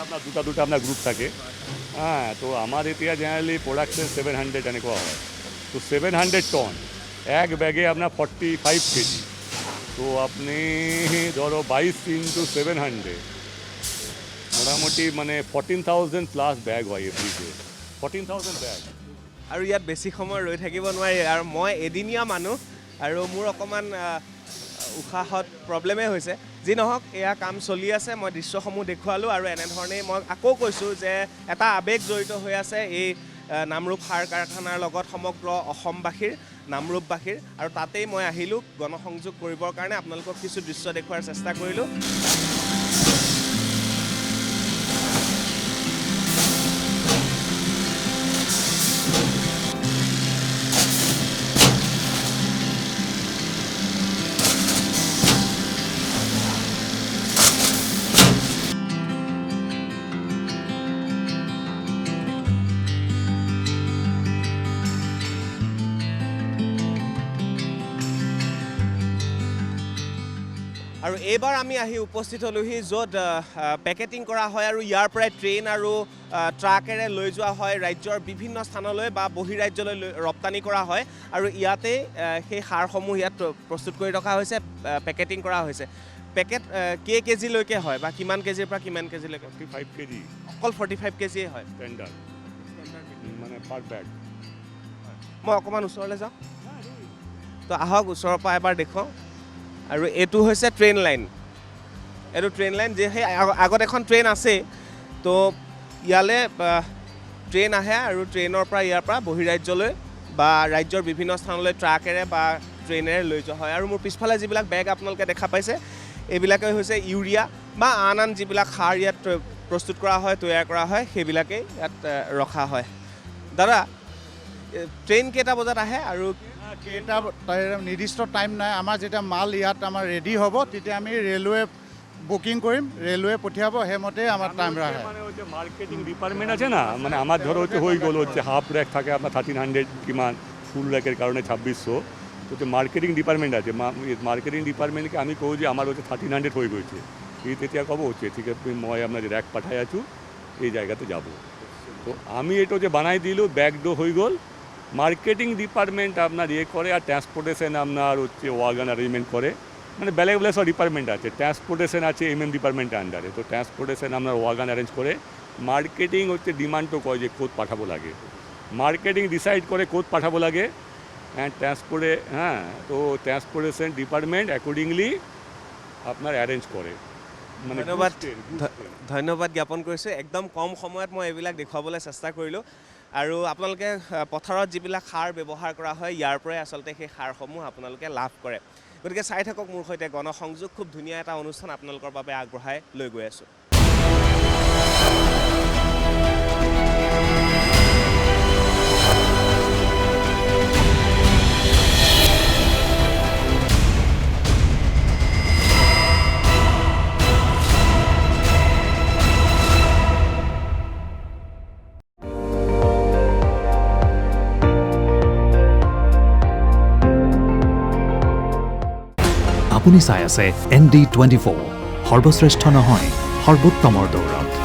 আপনাৰ দুটা আপনাৰ গ্ৰুপ থাকে হ্যাঁ তো আমাৰ এতিয়া জেনাৰেলি প্ৰোডাকশন 700 এনেকুৱা হয় তো 700 টন এক ব্যাগে আপনার 45 কেজি তো আপনি ধরো 22 ইন্টু 700 মোটামুটি মানে 14,000 প্লাস ব্যাগ হয় এভরিডে 14,000 ব্যাগ আৰু ইয়াত বেছি সময় ৰৈ থাকিব নোৱাৰি আৰু মই এদিনীয়া মানুহ আৰু মোৰ অকণমান উশাহত প্ৰব্লেমেই হৈছে যি নহওক এয়া কাম চলি আছে মই দৃশ্যসমূহ দেখুৱালোঁ আৰু এনেধৰণেই মই আকৌ কৈছোঁ যে এটা আৱেগ জড়িত হৈ আছে এই নামৰূপ সাৰ কাৰখানাৰ লগত সমগ্ৰ অসমবাসীৰ নামৰূপবাসীৰ আৰু তাতেই মই আহিলোঁ গণসংযোগ কৰিবৰ কাৰণে আপোনালোকক কিছু দৃশ্য দেখুওৱাৰ চেষ্টা কৰিলোঁ আৰু এইবাৰ আমি আহি উপস্থিত হ'লোহি য'ত পেকেটিং কৰা হয় আৰু ইয়াৰ পৰাই ট্ৰেইন আৰু ট্ৰাকেৰে লৈ যোৱা হয় ৰাজ্যৰ বিভিন্ন স্থানলৈ বা বহিৰাজ্যলৈ ৰপ্তানি কৰা হয় আৰু ইয়াতে সেই সাৰসমূহ ইয়াত প্ৰস্তুত কৰি ৰখা হৈছে পেকেটিং কৰা হৈছে পেকেট কেজিলৈকে হয় বা কিমান কেজিৰ পৰা কিমান কেজিলৈকে 45 কেজি অকল 45 কেজিয়ে হয় ষ্টেণ্ডাৰ্ড মানে পাৰ বেগ মই অকণমান ওচৰলৈ যাওঁ তো আহক ওচৰৰ পৰা এবাৰ দেখুৱাওঁ আৰু এইটো হৈছে ট্ৰেইন লাইন এইটো ট্ৰেইন লাইন যে সেই আগত এখন ট্ৰেইন আছে তো ইয়ালৈ ট্ৰেইন আহে আৰু ট্ৰেইনৰ পৰা ইয়াৰ পৰা বহিৰাজ্যলৈ বা ৰাজ্যৰ বিভিন্ন স্থানলৈ ট্ৰাকেৰে বা ট্ৰেইনেৰে লৈ যোৱা হয়। আৰু মোৰ পিছফালে যিবিলাক বেগ আপোনালোকে দেখা পাইছে এইবিলাকেই হৈছে ইউৰিয়া বা আন যিবিলাক সাৰ ইয়াত প্ৰস্তুত কৰা হয়, তৈয়াৰ কৰা হয়, সেইবিলাকেই ইয়াত ৰখা হয়। দাদা, ট্ৰেইন কেইটা বজাত আহে আৰু কেইটা নিৰ্দিষ্ট টাইম নাই। আমাৰ যেতিয়া মাল ইয়াত আমাৰ ৰেডি হ'ব তেতিয়া আমি ৰেলৱে বুকিং কৰিম, ৰেলৱে পঠিয়াব, সেইমতে আমাৰ টাইম রাখে। মানে হচ্ছে মার্কেটিং ডিপার্টমেন্ট আছে না, মানে আমার ধরো হচ্ছে হয়ে গেল হচ্ছে হাফ র্যাক থাকে আপনার 1300 কিমান, ফুল র্যাকের কারণে 2600, তো মার্কেটিং ডিপার্টমেন্ট আছে। মার্কেটিং ডিপার্টমেন্টকে আমি কওঁ যে আমার হচ্ছে 1300 হৈ গৈছে, এই তেতিয়া ক'ব হচ্ছে ঠিক আছে মই আপনার র্যাক পাঠাই আছো, এই জায়গাতে যাব। তো আমি এটা যে বানাই দিল, ব্যাগ ডো হয়ে গেল। মার্কেটিং ডিপার্টমেন্ট আপনার ইয়ে করে, আর ট্রান্সপোর্টেশন আপনার হচ্ছে ওয়াগান অ্যারেঞ্জমেন্ট করে, মানে বেলেগ বেলেগ সব ডিপার্টমেন্ট আছে। ট্রান্সপোর্টেশন আছে ডিপার্টমেন্টের আন্ডারে, তো ট্রান্সপোর্টেশন আপনার ওয়াগান অ্যারেঞ্জ করে। মার্কেটিং হচ্ছে ডিমান্ডও কয় যে কোথ পাঠাবো লাগে, মার্কেটিং ডিসাইড করে কোথ পাঠাবো লাগে, অ্যান্ড ট্রান্সপোর্টে তো ট্রান্সপোর্টেশন ডিপার্টমেন্ট অ্যাকর্ডিংলি আপনার অ্যারেঞ্জ করে। মানে ধন্যবাদ জ্ঞাপন কৰিছোঁ। একদম কম সময়ত মই এইবিলাক দেখুৱাবলৈ চেষ্টা কৰিলোঁ। আৰু আপোনালোকে পথাৰত যিবিলাক সাৰ ব্যৱহাৰ কৰা হয় ইয়াৰ পৰাই আচলতে সেই সাৰসমূহ আপোনালোকে লাভ কৰে। গতিকে চাই থাকক মোৰ সৈতে গণসংযোগ, খুব ধুনীয়া এটা অনুষ্ঠান আপোনালোকৰ বাবে আগবঢ়াই লৈ গৈ আছোঁ। আপুনি চাই আছে ND24, সৰ্বশ্ৰেষ্ঠ নহয় সৰ্বোত্তমৰ দৌৰত।